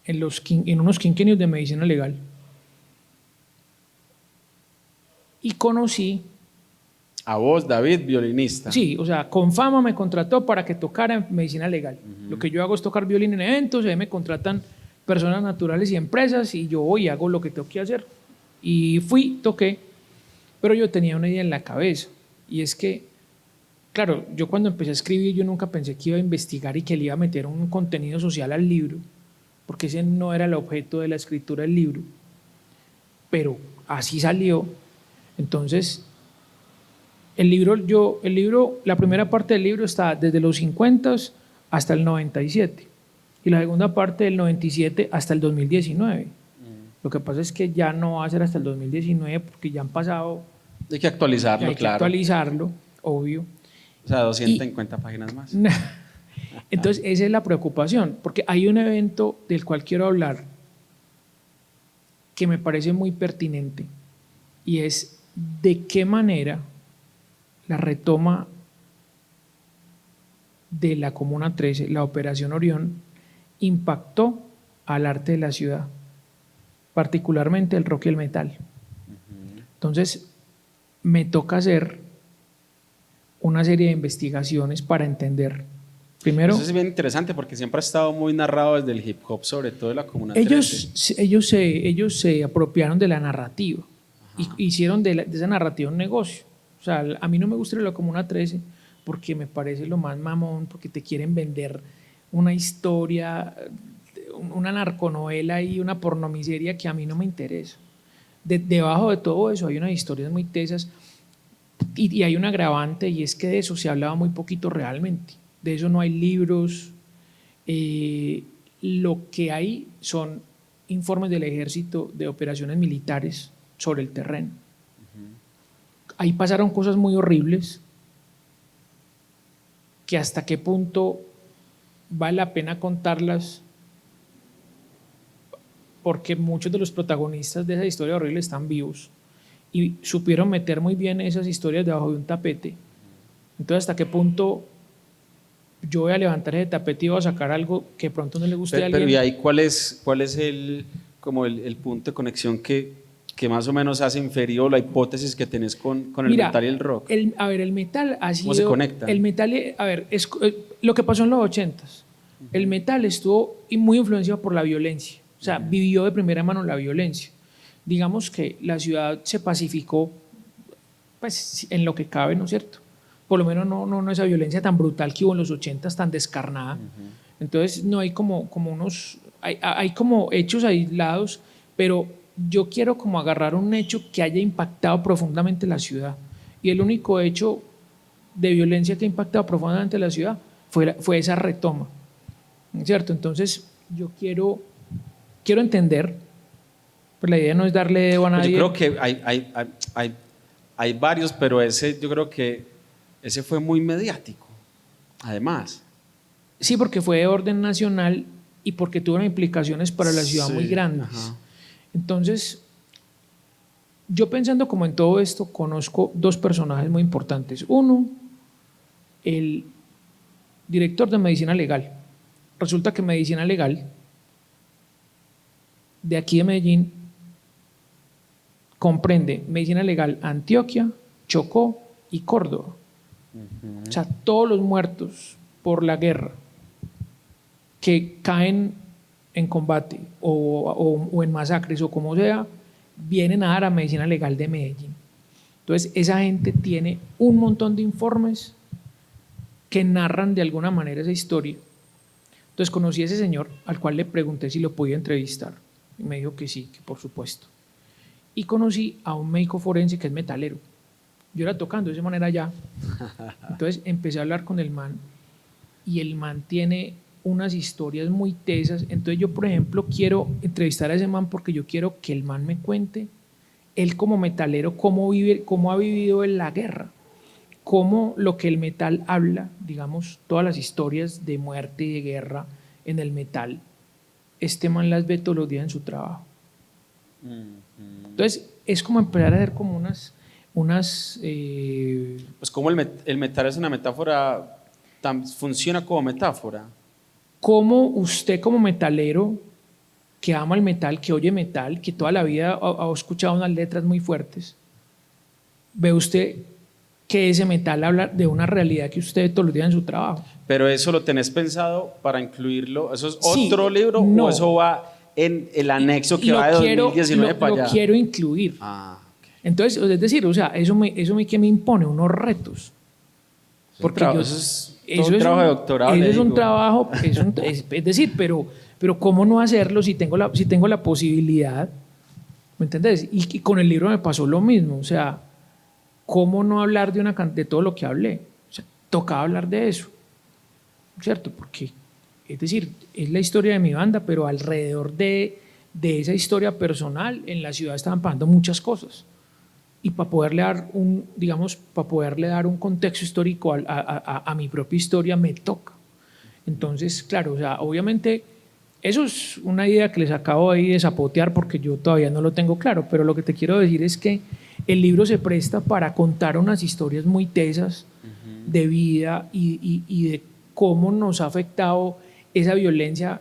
en unos quinquenios de medicina legal. Y conocí... A vos, David, violinista. Sí, o sea, Confama me contrató para que tocara en medicina legal. Lo que yo hago es tocar violín en eventos, ahí me contratan personas naturales y empresas y yo voy y hago lo que tengo que hacer. Y toqué, Pero yo tenía una idea en la cabeza, y es que, claro, yo cuando empecé a escribir, yo nunca pensé que iba a investigar y que le iba a meter un contenido social al libro, porque ese no era el objeto de la escritura del libro, pero así salió. Entonces, el libro, la primera parte del libro está desde los 50 hasta el 97, y la segunda parte del 97 hasta el 2019. Lo que pasa es que ya no va a ser hasta el 2019 porque ya han pasado. Hay que actualizarlo, Hay que claro. actualizarlo, obvio. O sea, 250 páginas más. Entonces, esa es la preocupación, porque hay un evento del cual quiero hablar que me parece muy pertinente, y es de qué manera la retoma de la Comuna 13, la Operación Orión, impactó al arte de la ciudad, particularmente el rock y el metal. Entonces, me toca hacer una serie de investigaciones para entender. Primero, eso es bien interesante porque siempre ha estado muy narrado desde el hip hop, sobre todo de la Comuna 13. ellos se apropiaron de la narrativa y hicieron de esa narrativa un negocio. O sea, a mí no me gusta la Comuna 13 porque me parece lo más mamón, porque te quieren vender una historia, una narconovela y una pornomiseria que a mí no me interesa. Debajo de todo eso hay unas historias muy tesas y hay un agravante, y es que de eso se hablaba muy poquito realmente. De eso no hay libros. Lo que hay son informes del ejército de operaciones militares sobre el terreno. Ahí pasaron cosas muy horribles que hasta qué punto vale la pena contarlas, porque muchos de los protagonistas de esa historia horrible están vivos y supieron meter muy bien esas historias debajo de un tapete. Entonces, hasta qué punto yo voy a levantar ese tapete y voy a sacar algo que pronto no le guste a alguien. Pero ¿y ahí cuál es el punto de conexión que más o menos hace inferior la hipótesis que tenés con el metal y el rock? El metal ha sido… ¿Cómo se conecta? El metal, es lo que pasó en los 80s. El metal estuvo muy influenciado por la violencia. O sea, vivió de primera mano la violencia. Digamos que la ciudad se pacificó, pues, en lo que cabe, ¿no es cierto? Por lo menos no esa violencia tan brutal que hubo en los 80s, tan descarnada. Entonces, no hay como unos… Hay como hechos aislados, pero yo quiero como agarrar un hecho que haya impactado profundamente la ciudad. Y el único hecho de violencia que ha impactado profundamente la ciudad fue esa retoma, ¿cierto? Entonces, yo quiero entender, pues la idea no es darle dedo a nadie. Yo creo que hay varios, pero yo creo que ese fue muy mediático, además. Sí, porque fue de orden nacional y porque tuvo implicaciones para la ciudad muy grandes. Ajá. Entonces, yo pensando como en todo esto, conozco dos personajes muy importantes. Uno, el director de Medicina Legal. Resulta que Medicina Legal, de aquí de Medellín, comprende Medicina Legal Antioquia, Chocó y Córdoba. O sea, todos los muertos por la guerra que caen en combate o en masacres o como sea, vienen a dar a Medicina Legal de Medellín. Entonces, esa gente tiene un montón de informes que narran de alguna manera esa historia. Entonces, conocí a ese señor al cual le pregunté si lo podía entrevistar y me dijo que sí, que por supuesto. Y conocí a un médico forense que es metalero. Yo era tocando de esa manera ya. Entonces empecé a hablar con el man y el man tiene unas historias muy tesas. Entonces yo, por ejemplo, quiero entrevistar a ese man porque yo quiero que el man me cuente, él como metalero, cómo ha vivido en la guerra, cómo lo que el metal habla, digamos, todas las historias de muerte y de guerra en el metal, este man las ve todos los días en su trabajo. Entonces es como empezar a hacer como pues como el metal es una metáfora, funciona como metáfora. ¿Cómo usted como metalero que ama el metal, que oye metal, que toda la vida ha escuchado unas letras muy fuertes, ve usted que ese metal habla de una realidad que usted ve todos los días en su trabajo? Pero eso lo tenés pensado para incluirlo, ¿eso es otro libro o eso va en el anexo que va de 2019 para allá? Lo quiero incluir. Entonces, es decir, o sea, eso me que me impone unos retos. Porque eso es todo un trabajo de doctorado. Eso es un trabajo, es decir, pero ¿cómo no hacerlo si tengo la posibilidad? ¿Me entendés? Y con el libro me pasó lo mismo. O sea, ¿cómo no hablar de todo lo que hablé? O sea, tocaba hablar de eso, ¿cierto? Porque, es decir, es la historia de mi banda, pero alrededor de esa historia personal, en la ciudad estaban pasando muchas cosas. Y para poderle dar un contexto histórico a mi propia historia me toca. Entonces, claro, o sea, obviamente eso es una idea que les acabo ahí de zapotear porque yo todavía no lo tengo claro, pero lo que te quiero decir es que el libro se presta para contar unas historias muy tesas de vida y de cómo nos ha afectado esa violencia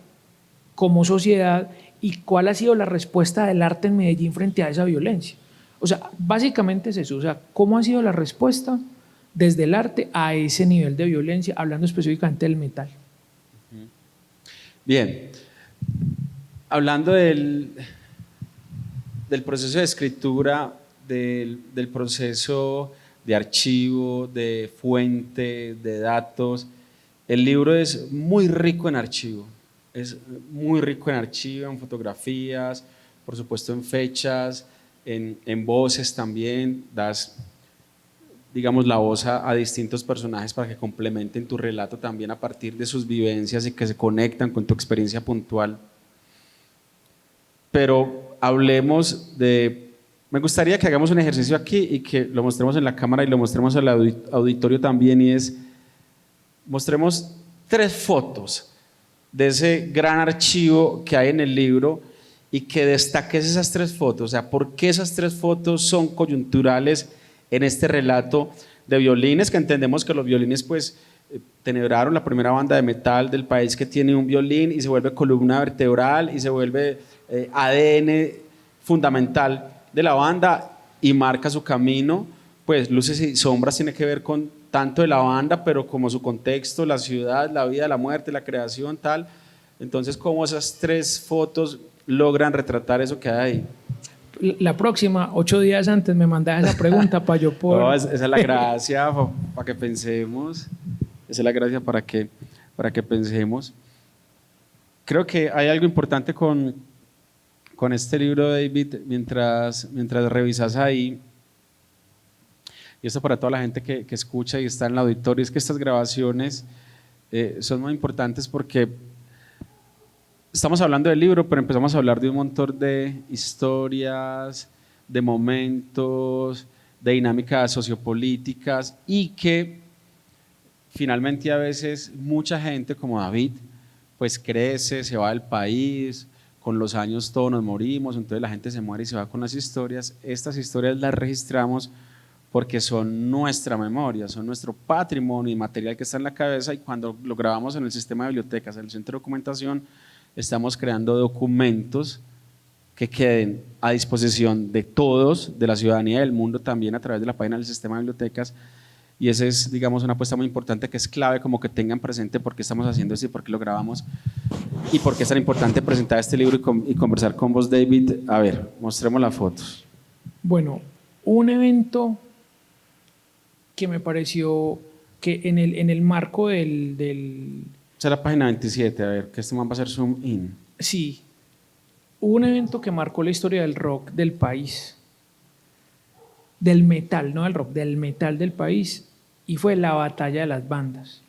como sociedad y cuál ha sido la respuesta del arte en Medellín frente a esa violencia. O sea, básicamente es eso, o sea, cómo ha sido la respuesta desde el arte a ese nivel de violencia, hablando específicamente del metal. Bien, hablando del proceso de escritura, del proceso de archivo, de fuente, de datos, el libro es muy rico en archivo, en fotografías, por supuesto en fechas, en voces también, das, digamos, la voz a distintos personajes para que complementen tu relato también a partir de sus vivencias y que se conectan con tu experiencia puntual. Pero hablemos me gustaría que hagamos un ejercicio aquí y que lo mostremos en la cámara y lo mostremos al auditorio también, y mostremos 3 fotos de ese gran archivo que hay en el libro y que destaques esas 3 fotos, o sea, ¿por qué esas 3 fotos son coyunturales en este relato de violines? Que entendemos que los violines pues tenebraron la primera banda de metal del país que tiene un violín y se vuelve columna vertebral y se vuelve ADN fundamental de la banda y marca su camino. Pues Luces y Sombras tiene que ver con tanto de la banda, pero como su contexto, la ciudad, la vida, la muerte, la creación, tal. Entonces, ¿cómo esas 3 fotos logran retratar eso que hay ahí? La próxima, 8 días antes, me mandas esa pregunta para yo poder... No, esa es la gracia, para que pensemos. Esa es la gracia para que pensemos. Creo que hay algo importante con este libro, David, mientras revisas ahí, y esto para toda la gente que escucha y está en el auditorio, es que estas grabaciones son muy importantes porque estamos hablando del libro, pero empezamos a hablar de un montón de historias, de momentos, de dinámicas sociopolíticas, y que finalmente a veces mucha gente como David pues crece, se va del país, con los años todos nos morimos, entonces la gente se muere y se va con las historias. Estas historias las registramos porque son nuestra memoria, son nuestro patrimonio inmaterial que está en la cabeza, y cuando lo grabamos en el sistema de bibliotecas, en el centro de documentación, estamos creando documentos que queden a disposición de todos, de la ciudadanía y del mundo también a través de la página del sistema de bibliotecas. Y esa es, digamos, una apuesta muy importante que es clave, como que tengan presente por qué estamos haciendo esto y por qué lo grabamos y por qué es tan importante presentar este libro y conversar con vos, David. A ver, mostremos las fotos. Bueno, un evento que me pareció que en el marco del... Esa es la página 27, a ver, que este man va a hacer zoom in. Sí, hubo un evento que marcó la historia del rock del país, del metal, no del rock, del metal del país, y fue la batalla de las bandas.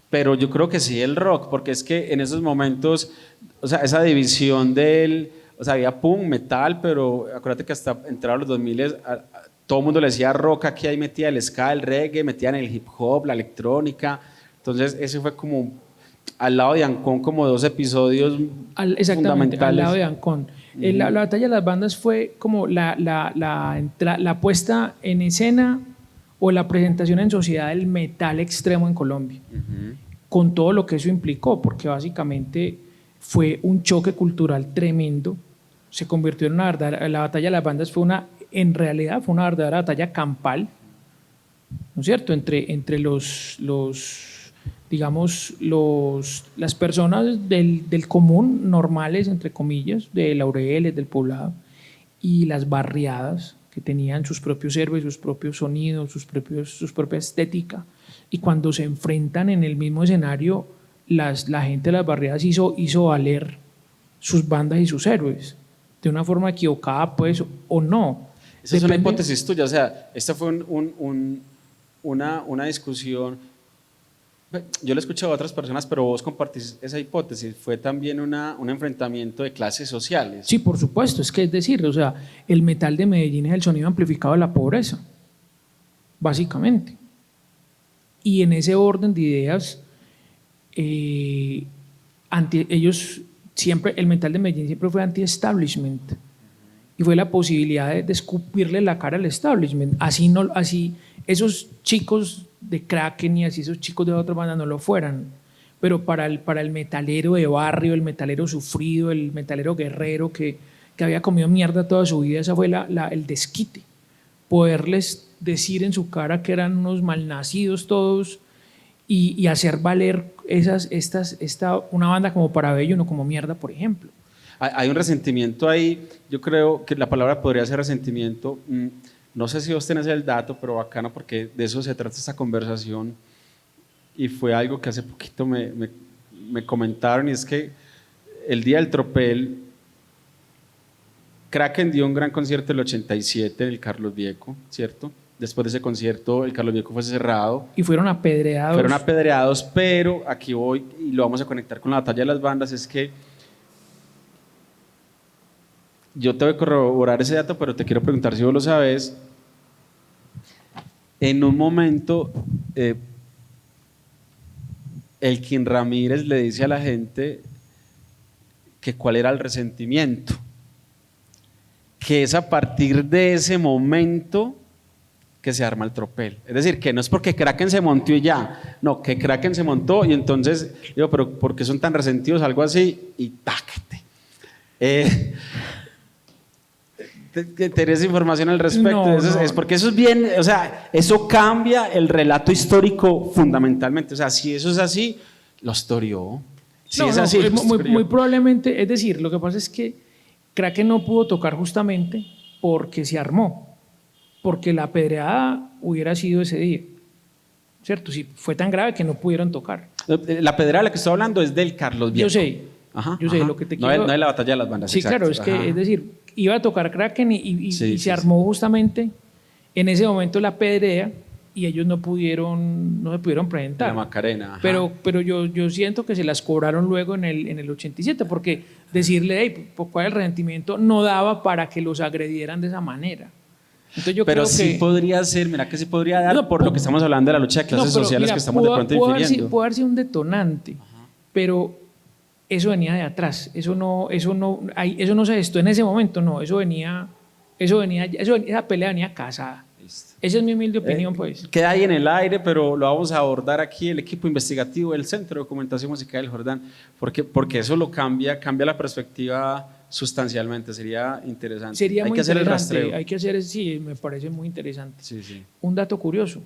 Pero yo creo que sí el rock, porque es que en esos momentos, o sea, esa división o sea, había punk, metal, pero acuérdate que hasta entraron los 2000, todo el mundo le decía rock, aquí ahí metía el ska, el reggae, metían el hip hop, la electrónica. Entonces ese fue como al lado de Ancón, como 2 episodios exactamente, fundamentales. al lado de Ancón. La batalla de las bandas fue como la puesta en escena o la presentación en sociedad del metal extremo en Colombia, con todo lo que eso implicó, porque básicamente fue un choque cultural tremendo. Se convirtió en la batalla de las bandas en realidad fue una verdadera batalla campal, ¿no es cierto?, entre las personas del común, normales, entre comillas, de Laureles, del Poblado, y las barriadas, que tenían sus propios héroes, sus propios sonidos, su propia estética, y cuando se enfrentan en el mismo escenario, la gente de las barriadas hizo valer sus bandas y sus héroes, de una forma equivocada, pues, o no. Esa es una hipótesis tuya, o sea, esta fue una discusión. Yo lo he escuchado a otras personas, pero vos compartís esa hipótesis. Fue también un enfrentamiento de clases sociales. Sí, por supuesto, es que es decir, o sea, el metal de Medellín es el sonido amplificado de la pobreza, básicamente. Y en ese orden de ideas, ellos siempre, el metal de Medellín siempre fue anti-establishment. Y fue la posibilidad de escupirle la cara al establishment. Así esos chicos de Kraken y así esos chicos de otra banda no lo fueran. Pero para el metalero de barrio, el metalero sufrido, el metalero guerrero que había comido mierda toda su vida, ese fue el desquite. Poderles decir en su cara que eran unos malnacidos todos y hacer valer una banda como Parabellum o como Mierda, por ejemplo. Hay un resentimiento ahí, yo creo que la palabra podría ser resentimiento. No sé si vos tenés el dato, pero bacano, porque de eso se trata esta conversación. Y fue algo que hace poquito me comentaron, y es que el día del tropel, Kraken dio un gran concierto el 87 en el Carlos Vieco, ¿cierto? Después de ese concierto, el Carlos Vieco fue cerrado. Y fueron apedreados. Fueron apedreados, pero aquí voy y lo vamos a conectar con la batalla de las bandas, es que yo te voy a corroborar ese dato, pero te quiero preguntar si vos lo sabes. En un momento, Elkin Ramírez le dice a la gente que cuál era el resentimiento, que es a partir de ese momento que se arma el tropel. Es decir, que no es porque Kraken se montó y ya, no, que Kraken se montó y entonces, digo, pero ¿por qué son tan resentidos? Algo así, y tácate. ¿Tenés información al respecto? No, Es porque eso es bien, o sea, eso cambia el relato histórico fundamentalmente. O sea, si eso es así, lo historió. Si es así, muy probablemente, es decir, lo que pasa es que Kraken no pudo tocar justamente porque se armó, porque la apedreada hubiera sido ese día, ¿cierto? Si fue tan grave que no pudieron tocar. La pedrada de la que estoy hablando es del Carlos Viejo. Yo sé, lo que te quiero... No es la batalla de las bandas. Sí, exacto. Claro, es que, es decir, iba a tocar Kraken y se armó justamente en ese momento la pedrea y ellos no se pudieron presentar. La Macarena. Pero yo siento que se las cobraron luego en el 87, porque decirle, hey, ¿cuál es el resentimiento? No daba para que los agredieran de esa manera. Entonces yo pero creo sí que, podría ser, mira que sí podría dar por lo que estamos hablando de la lucha de clases sociales, mira, que estamos de pronto infiriendo. Pudo haber sido un detonante, pero eso venía de atrás, eso no se gestó en ese momento, no, esa pelea venía casada. Listo. Esa es mi humilde opinión, pues. Queda ahí en el aire, pero lo vamos a abordar aquí el equipo investigativo del Centro de Documentación Musical del Jordán, porque eso lo cambia la perspectiva sustancialmente. Sería interesante. Sería hay muy que hacer interesante, el rastreo. hay que hacer, sí, me parece muy interesante. Sí. Un dato curioso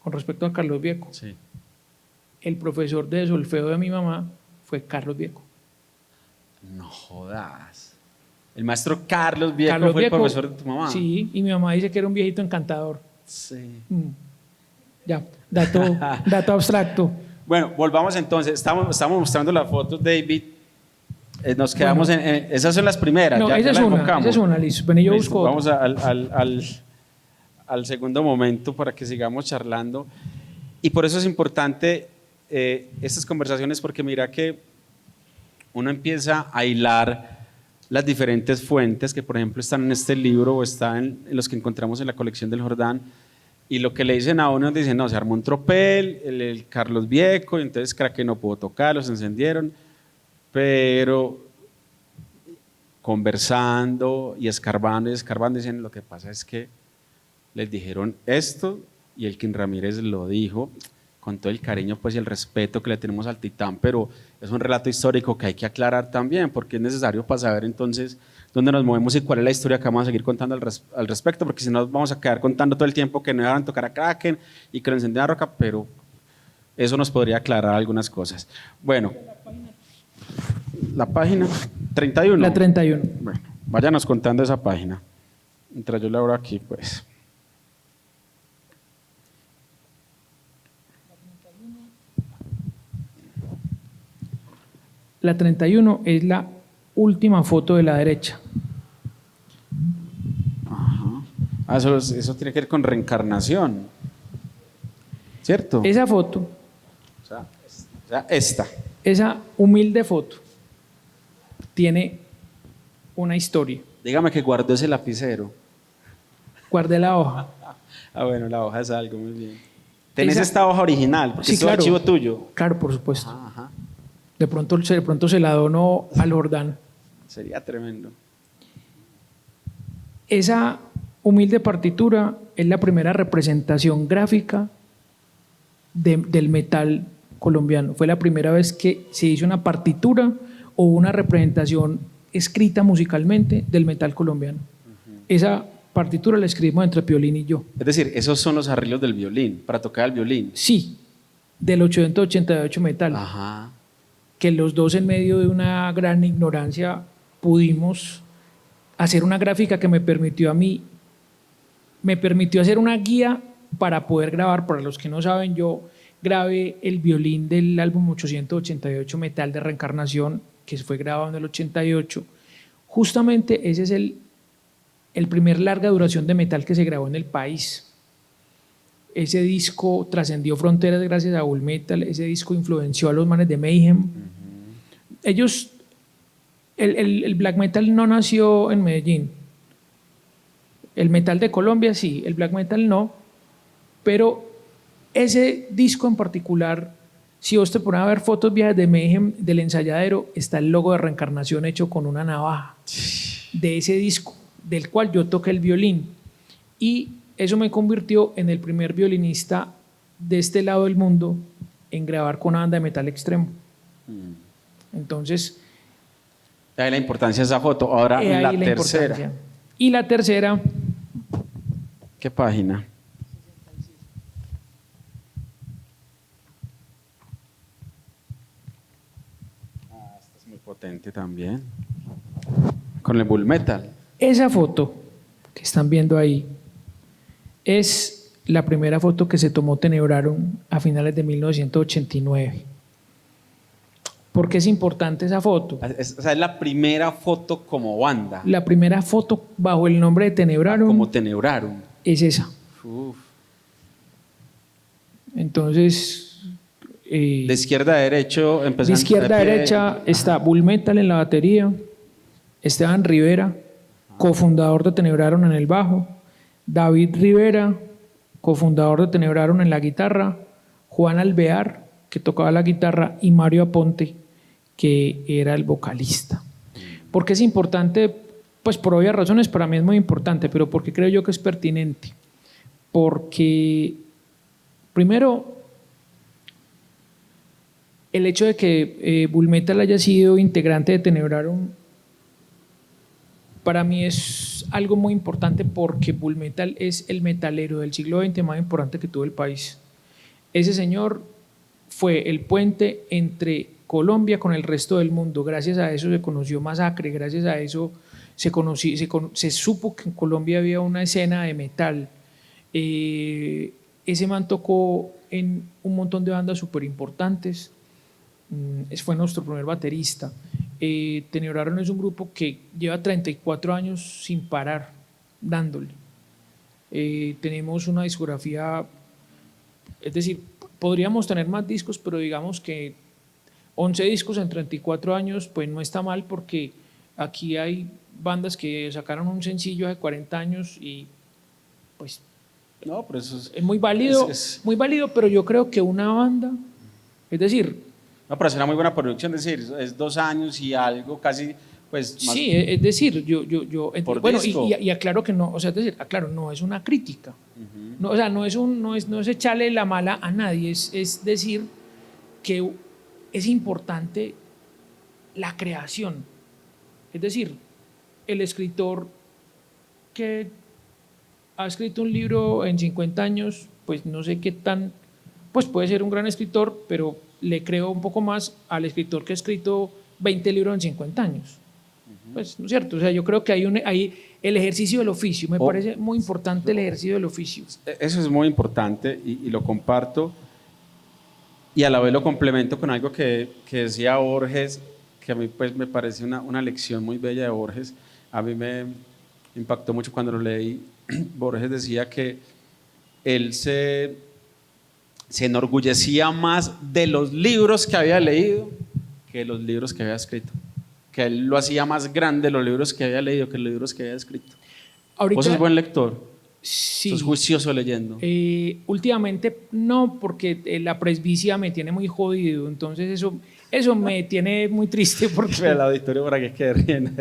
con respecto a Carlos Vieco. Sí. El profesor de solfeo de mi mamá fue Carlos Vieco. No jodas. El maestro Carlos Vieco fue el profesor de tu mamá. Sí, y mi mamá dice que era un viejito encantador. Sí. Ya, dato abstracto. Bueno, volvamos entonces. Estamos mostrando las fotos, David. Nos quedamos en esas son las primeras. No, esa es una, listo. Ven, yo busco vamos al segundo momento para que sigamos charlando. Y por eso es importante estas conversaciones, porque mira que uno empieza a hilar las diferentes fuentes que, por ejemplo, están en este libro o están en los que encontramos en la colección del Jordán, y lo que le dicen a uno, dicen, no, se armó un tropel, el Carlos Vieco, y entonces Kraken no pudo tocar, los encendieron, pero conversando y escarbando, dicen, lo que pasa es que les dijeron esto, y Elkin Ramírez lo dijo, con todo el cariño pues, y el respeto que le tenemos al Titán, pero es un relato histórico que hay que aclarar también, porque es necesario para saber entonces dónde nos movemos y cuál es la historia que vamos a seguir contando al respecto, porque si no vamos a quedar contando todo el tiempo que no iban a tocar a Kraken y que lo encendían a Roca, pero eso nos podría aclarar algunas cosas. Bueno, la página 31. La 31. Bueno. Váyanos contando esa página. Mientras yo la abro aquí, pues. La 31 es la última foto de la derecha. Ah, eso tiene que ver con reencarnación, ¿cierto? Esa foto, O sea, esta. esa humilde foto, tiene una historia. Dígame que guardó ese lapicero. Guardé la hoja. Ah, bueno, la hoja es algo, muy bien. ¿Tenés Esa- esta hoja original? Porque Sí, es un claro. archivo tuyo. Claro, por supuesto. Ajá. De pronto se la dono al Jordán. Sería tremendo. Esa humilde partitura es la primera representación gráfica del metal colombiano. Fue la primera vez que se hizo una partitura o una representación escrita musicalmente del metal colombiano. Esa partitura la escribimos entre Piolín y yo. Es decir, esos son los arreglos del violín, para tocar el violín. Sí, del 888 metal, Ajá. que los dos en medio de una gran ignorancia pudimos hacer una gráfica que me permitió hacer una guía para poder grabar. Para los que no saben, yo grabé el violín del álbum 888 Metal de Reencarnación, que fue grabado en el 88. Justamente ese es el primer larga duración de metal que se grabó en el país. Ese disco trascendió fronteras gracias a Bull Metal, ese disco influenció a los manes de Mayhem. Ellos, el black metal no nació en Medellín. El metal de Colombia sí, el black metal no, pero ese disco en particular, si vos te pones a ver fotos viejas de Mayhem, del ensayadero, está el logo de Reencarnación hecho con una navaja de ese disco, del cual yo toqué el violín. Y eso me convirtió en el primer violinista de este lado del mundo en grabar con una banda de metal extremo. Entonces, De ahí la importancia de esa foto. Ahora, he ahí la la tercera. importancia. Y la tercera, ¿Qué página? Esta es muy potente también. Con el Bull Metal. esa foto que están viendo ahí es la primera foto que se tomó Tenebrarum a finales de 1989. ¿Por qué es importante esa foto? O sea, es la primera foto como banda. La primera foto bajo el nombre de Tenebrarum Como Tenebrarum. es esa. Uf. Entonces, De izquierda a derecho, de empezando. izquierda a de pie. derecha está Bull Metal en la batería, Esteban Rivera, cofundador de Tenebrarum en el bajo, David Rivera, cofundador de Tenebrarum en la guitarra, Juan Alvear, que tocaba la guitarra, y Mario Aponte, que era el vocalista. ¿Por qué es importante? Pues por obvias razones, para mí es muy importante, pero porque creo yo que es pertinente. Porque, primero, el hecho de que Bull Metal haya sido integrante de Tenebrarum, para mí es algo muy importante, porque Bull Metal es el metalero del siglo XX más importante que tuvo el país. Ese señor fue el puente entre Colombia con el resto del mundo. Gracias a eso se conoció Masacre, gracias a eso se supo que en Colombia había una escena de metal. Ese man tocó en un montón de bandas súper importantes. Fue nuestro primer baterista. Tenebrarum es un grupo que lleva 34 años sin parar, dándole. Tenemos una discografía, es decir, podríamos tener más discos, pero digamos que 11 discos en 34 años, pues no está mal, porque aquí hay bandas que sacaron un sencillo hace 40 años y pues No, pero eso es muy válido, muy válido, pero yo creo que una banda, es decir, No, pero es una muy buena producción, es decir, es 2 años y algo, casi, pues. Más sí, es decir, por bueno, disco. y aclaro que no, o sea, es decir, aclaro, no es una crítica. No, o sea, no es echarle la mala a nadie, es decir que es importante la creación. Es decir, el escritor que ha escrito un libro en 50 años, pues no sé qué tan, pues puede ser un gran escritor, pero le creo un poco más al escritor que ha escrito 20 libros en 50 años. Pues, ¿no es cierto? O sea, yo creo que hay el ejercicio del oficio, me parece muy importante el ejercicio del oficio. Eso es muy importante y lo comparto, y a la vez lo complemento con algo que decía Borges, que a mí pues me parece una lección muy bella de Borges. A mí me impactó mucho cuando lo leí. Borges decía que él se enorgullecía más de los libros que había leído que de los libros que había escrito, que él lo hacía más grande los libros que había leído que los libros que había escrito. Ahorita, ¿Vos sos buen lector? sí. ¿Sos juicioso leyendo? Últimamente no, porque la presbicia me tiene muy jodido, entonces eso me tiene muy triste porque... El auditorio para que quede riendo.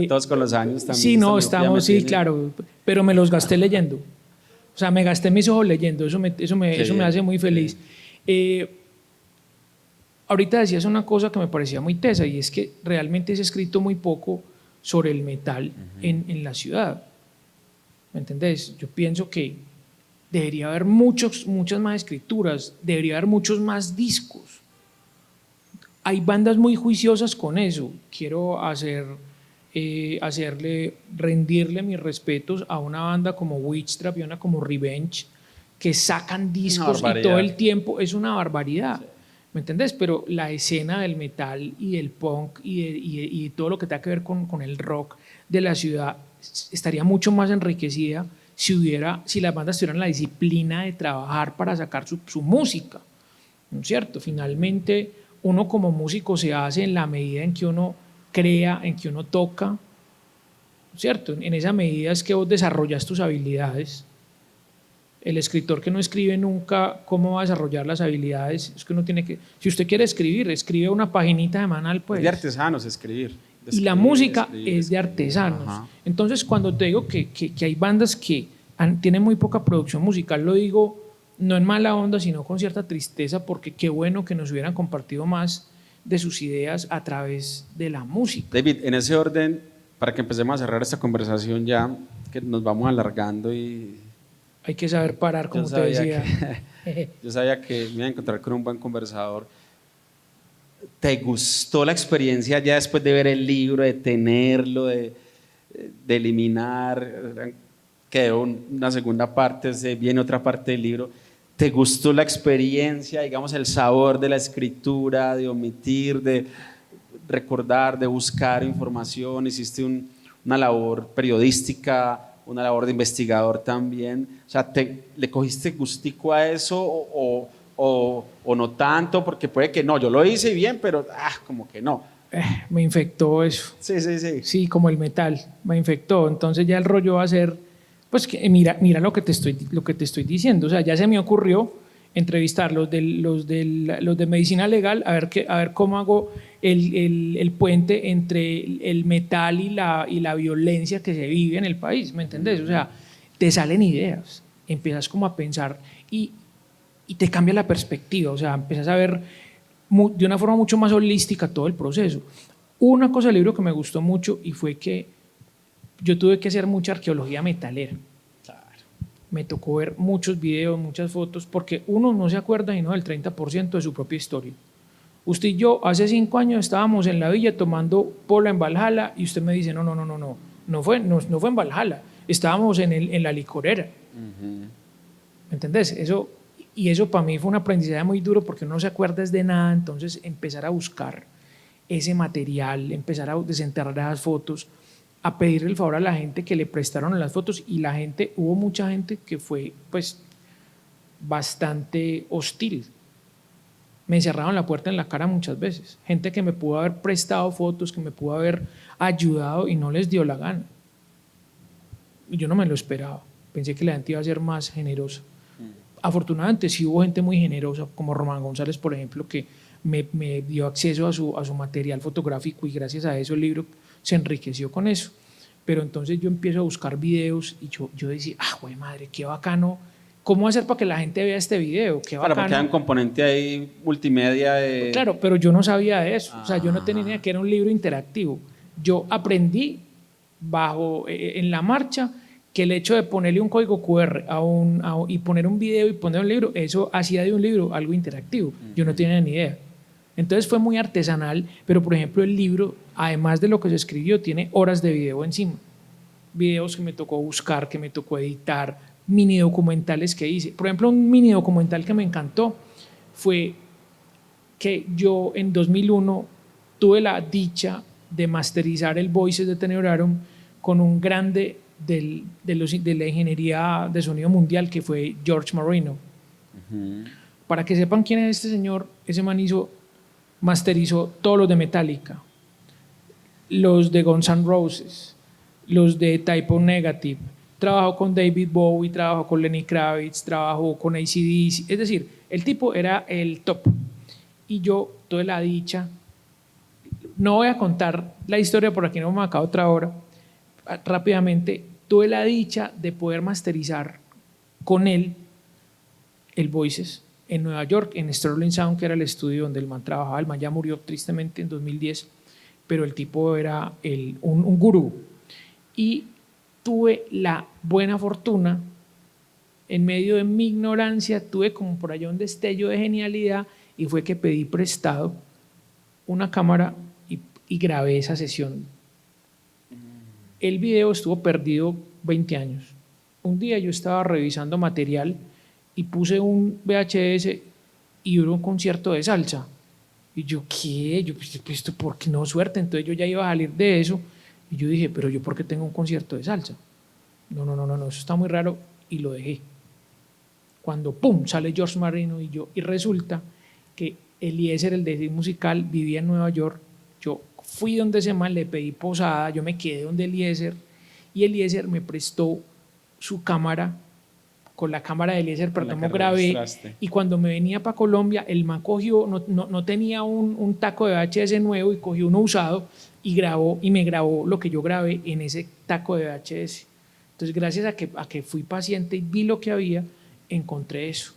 Todos con los años también. Sí, no, estamos, sí, claro, pero me los gasté leyendo. O sea, me gasté mis ojos leyendo, eso me hace muy feliz. Ahorita decías una cosa que me parecía muy tesa, y es que realmente se ha escrito muy poco sobre el metal en la ciudad. ¿Me entendés? Yo pienso que debería haber muchas más escrituras, debería haber muchos más discos. Hay bandas muy juiciosas con eso. Quiero rendirle mis respetos a una banda como Witchtrap y una como Revenge, que sacan discos y todo el tiempo es una barbaridad. Sí. ¿Me entendés? Pero la escena del metal y del punk y todo lo que tenga que ver con el rock de la ciudad estaría mucho más enriquecida si las bandas tuvieran la disciplina de trabajar para sacar su música, ¿no es cierto? Finalmente, uno como músico se hace en la medida en que uno crea, en que uno toca, ¿no es cierto? En esa medida es que vos desarrollas tus habilidades. El escritor que no escribe nunca, ¿cómo va a desarrollar las habilidades? Es que uno tiene que, si usted quiere escribir, escribe una paginita semanal, pues. Es de artesanos escribir. Y la música es de artesanos. Ajá. Entonces, cuando te digo que hay bandas que tienen muy poca producción musical, lo digo no en mala onda, sino con cierta tristeza, porque qué bueno que nos hubieran compartido más de sus ideas a través de la música. David, en ese orden, para que empecemos a cerrar esta conversación ya, que nos vamos alargando y... Hay que saber parar, como te decía. Yo sabía que me iba a encontrar con un buen conversador. ¿Te gustó la experiencia ya después de ver el libro, de tenerlo, de eliminar? Quedó una segunda parte, viene otra parte del libro. ¿Te gustó la experiencia, digamos, el sabor de la escritura, de omitir, de recordar, de buscar información? ¿Hiciste una labor periodística, una labor de investigador también? O sea, ¿le cogiste gustico a eso o no tanto? Porque puede que no, yo lo hice bien, pero como que no. Me infectó eso. Sí. Sí, como el metal, me infectó. Entonces ya el rollo va a ser, pues que mira lo que te estoy diciendo. O sea, ya se me ocurrió entrevistar los de medicina legal, a ver cómo hago el puente entre el metal y la violencia que se vive en el país, ¿me entendés? O sea, te salen ideas, empiezas como a pensar y te cambia la perspectiva, o sea, empiezas a ver de una forma mucho más holística todo el proceso. Una cosa del libro que me gustó mucho y fue que yo tuve que hacer mucha arqueología metalera. Me tocó ver muchos videos, muchas fotos, porque uno no se acuerda sino del 30% de su propia historia. Usted y yo hace 5 años estábamos en la villa tomando pola en Valhalla y usted me dice, no fue en Valhalla, estábamos en la licorera. ¿Me entendés? Eso para mí fue un aprendizaje muy duro porque uno no se acuerda de nada, entonces empezar a buscar ese material, empezar a desenterrar esas fotos, a pedirle el favor a la gente que le prestaron las fotos, y hubo mucha gente que fue pues bastante hostil. Me encerraron la puerta en la cara muchas veces, gente que me pudo haber prestado fotos, que me pudo haber ayudado y no les dio la gana. Y yo no me lo esperaba, pensé que la gente iba a ser más generosa. Afortunadamente sí hubo gente muy generosa, como Román González, por ejemplo, que me dio acceso a su material fotográfico, y gracias a eso el libro se enriqueció con eso. Pero entonces yo empiezo a buscar videos y yo decía, güey madre, qué bacano, ¿cómo hacer para que la gente vea este video? Qué bacano. Claro, porque hay un componente ahí multimedia Claro, pero yo no sabía de eso, o sea, yo no tenía ni idea que era un libro interactivo. Yo aprendí en la marcha que el hecho de ponerle un código QR y poner un video y poner un libro, eso hacía de un libro algo interactivo. Yo no tenía ni idea. Entonces fue muy artesanal, pero por ejemplo el libro, además de lo que se escribió, tiene horas de video encima. Videos que me tocó buscar, que me tocó editar, mini documentales que hice. Por ejemplo, un mini documental que me encantó fue que yo en 2001 tuve la dicha de masterizar el Voices de Tenebrarum con un grande de la ingeniería de sonido mundial, que fue George Marino. Para que sepan quién es este señor, ese man masterizó todos los de Metallica, los de Guns N' Roses, los de Type O Negative, trabajó con David Bowie, trabajó con Lenny Kravitz, trabajó con AC/DC, es decir, el tipo era el top. Y yo tuve la dicha, no voy a contar la historia por aquí, no me acabo otra hora, rápidamente, tuve la dicha de poder masterizar con él el Voices en Nueva York, en Sterling Sound, que era el estudio donde el man trabajaba. El man ya murió tristemente en 2010, pero el tipo era un gurú. Y tuve la buena fortuna, en medio de mi ignorancia, tuve como por allá un destello de genialidad, y fue que pedí prestado una cámara y grabé esa sesión. El video estuvo perdido 20 años. Un día yo estaba revisando material y puse un VHS y hubo un concierto de salsa. Y yo, ¿qué? Yo, pues, esto, ¿por qué no suerte? Entonces yo ya iba a salir de eso y yo dije, pero yo, ¿por qué tengo un concierto de salsa? No, eso está muy raro, y lo dejé. Cuando, ¡pum!, sale George Marino y resulta que Eliezer, el de musical, vivía en Nueva York. Yo fui donde ese man, le pedí posada, yo me quedé donde Eliezer, y Eliezer me prestó su cámara. Con la cámara de Eliezer, perdón, grabé, y cuando me venía para Colombia, el man cogió, no tenía un taco de VHS nuevo, y cogió uno usado y me grabó lo que yo grabé en ese taco de VHS. Entonces, gracias a que fui paciente y vi lo que había, encontré eso.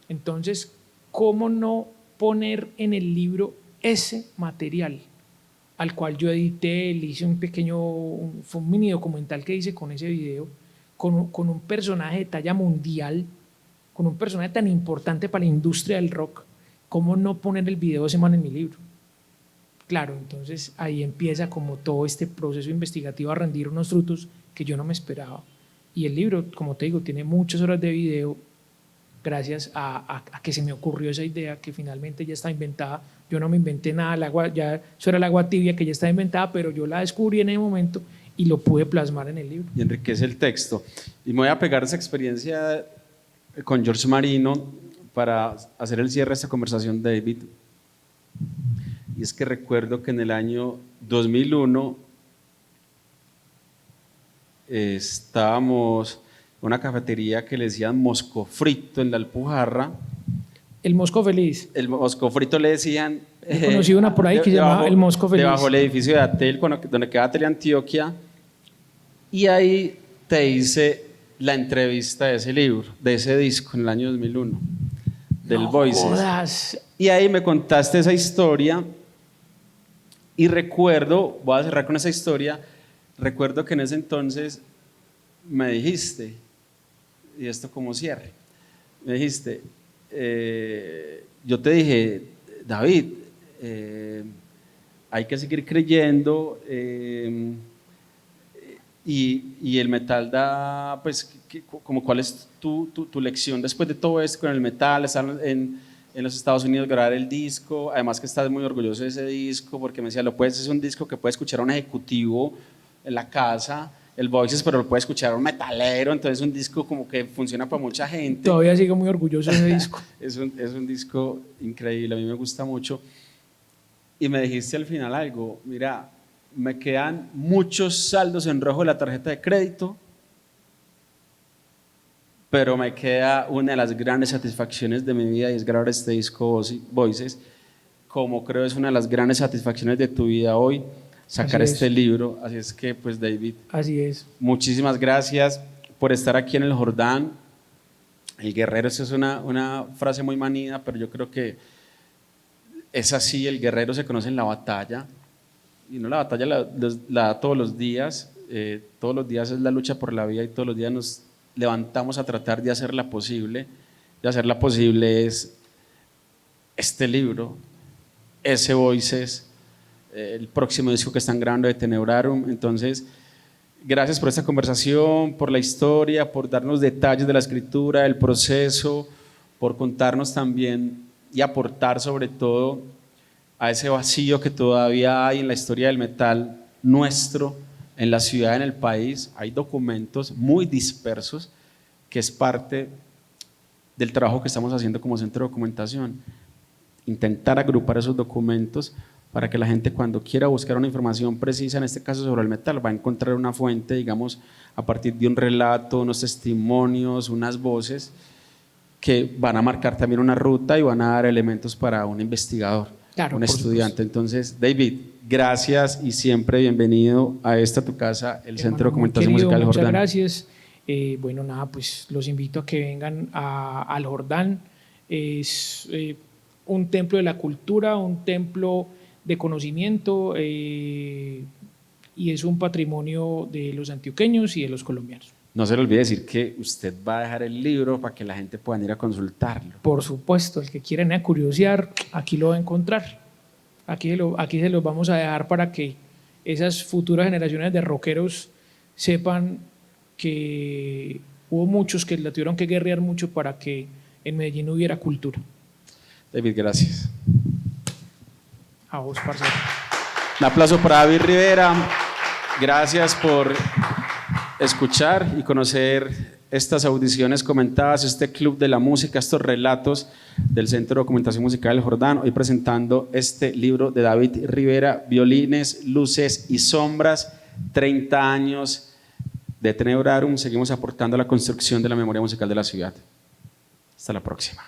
Entonces, ¿cómo no poner en el libro ese material al cual yo edité? Le hice fue un mini documental que hice con ese video, con un personaje de talla mundial, con un personaje tan importante para la industria del rock. ¿Cómo no poner el video de ese man en mi libro? Claro, entonces ahí empieza como todo este proceso investigativo a rendir unos frutos que yo no me esperaba. Y el libro, como te digo, tiene muchas horas de video gracias a que se me ocurrió esa idea que finalmente ya está inventada. Yo no me inventé nada, eso era el agua tibia que ya está inventada, pero yo la descubrí en ese momento y lo pude plasmar en el libro. Y enriquece el texto. Y me voy a pegar esa experiencia con George Marino para hacer el cierre de esta conversación, David. Y es que recuerdo que en el año 2001 estábamos en una cafetería que le decían Mosco Frito en la Alpujarra. El Mosco Feliz. El Mosco Frito le decían. Conocí una por ahí que se llamaba el Mosco Feliz. Debajo del edificio de Atel, donde queda Atel Antioquia. Y ahí te hice la entrevista de ese libro, de ese disco en el año 2001, del No Voices. Jodas. Y ahí me contaste esa historia. Y recuerdo, voy a cerrar con esa historia, recuerdo que en ese entonces me dijiste, y esto como cierre, me dijiste, yo te dije, David, hay que seguir creyendo, y el metal da, pues, como cuál es tu lección después de todo esto con el metal, estar en los Estados Unidos, grabar el disco, además que estás muy orgulloso de ese disco, porque me decía, es un disco que puede escuchar a un ejecutivo en la casa, el Voices, pero lo puede escuchar a un metalero, entonces es un disco como que funciona para mucha gente. Todavía sigo muy orgulloso de ese disco. es un disco increíble, a mí me gusta mucho. Y me dijiste al final algo, mira, me quedan muchos saldos en rojo de la tarjeta de crédito, pero me queda una de las grandes satisfacciones de mi vida, y es grabar este disco Voices, como creo es una de las grandes satisfacciones de tu vida hoy, sacar este libro. Así es que, pues, David, así es. Muchísimas gracias por estar aquí en el Jordán. El guerrero, esa es una frase muy manida, pero yo creo que es así. El guerrero se conoce en la batalla, y no la batalla la da todos los días. Todos los días es la lucha por la vida, y todos los días nos levantamos a tratar de hacerla posible. De hacerla posible es este libro, ese Voices, el próximo disco que están grabando de Tenebrarum. Entonces, gracias por esta conversación, por la historia, por darnos detalles de la escritura, del proceso, por contarnos también y aportar sobre todo a ese vacío que todavía hay en la historia del metal nuestro, en la ciudad, en el país. Hay documentos muy dispersos que es parte del trabajo que estamos haciendo como centro de documentación. Intentar agrupar esos documentos para que la gente, cuando quiera buscar una información precisa, en este caso sobre el metal, va a encontrar una fuente, digamos, a partir de un relato, unos testimonios, unas voces que van a marcar también una ruta y van a dar elementos para un investigador, Claro, un por estudiante. supuesto. Entonces, David, gracias y siempre bienvenido a esta tu casa, el Centro de Hermano, muy Documentación querido, Musical muchas Jordán. gracias. Bueno, nada, pues los invito a que vengan al Jordán. Es un templo de la cultura, un templo de conocimiento y es un patrimonio de los antioqueños y de los colombianos. No se le olvide decir que usted va a dejar el libro para que la gente pueda ir a consultarlo. Por supuesto, el que quiera ir a curiosear, aquí lo va a encontrar. Aquí se los vamos a dejar para que esas futuras generaciones de rockeros sepan que hubo muchos que la tuvieron que guerrear mucho para que en Medellín hubiera cultura. David, gracias. A vos, parcero. Un aplauso para David Rivera. Gracias por escuchar y conocer estas audiciones comentadas, este club de la música, estos relatos del Centro de Documentación Musical del Jordán. Hoy presentando este libro de David Rivera, Violines, Luces y Sombras, 30 años de Tenebrarum. Seguimos aportando a la construcción de la memoria musical de la ciudad. Hasta la próxima.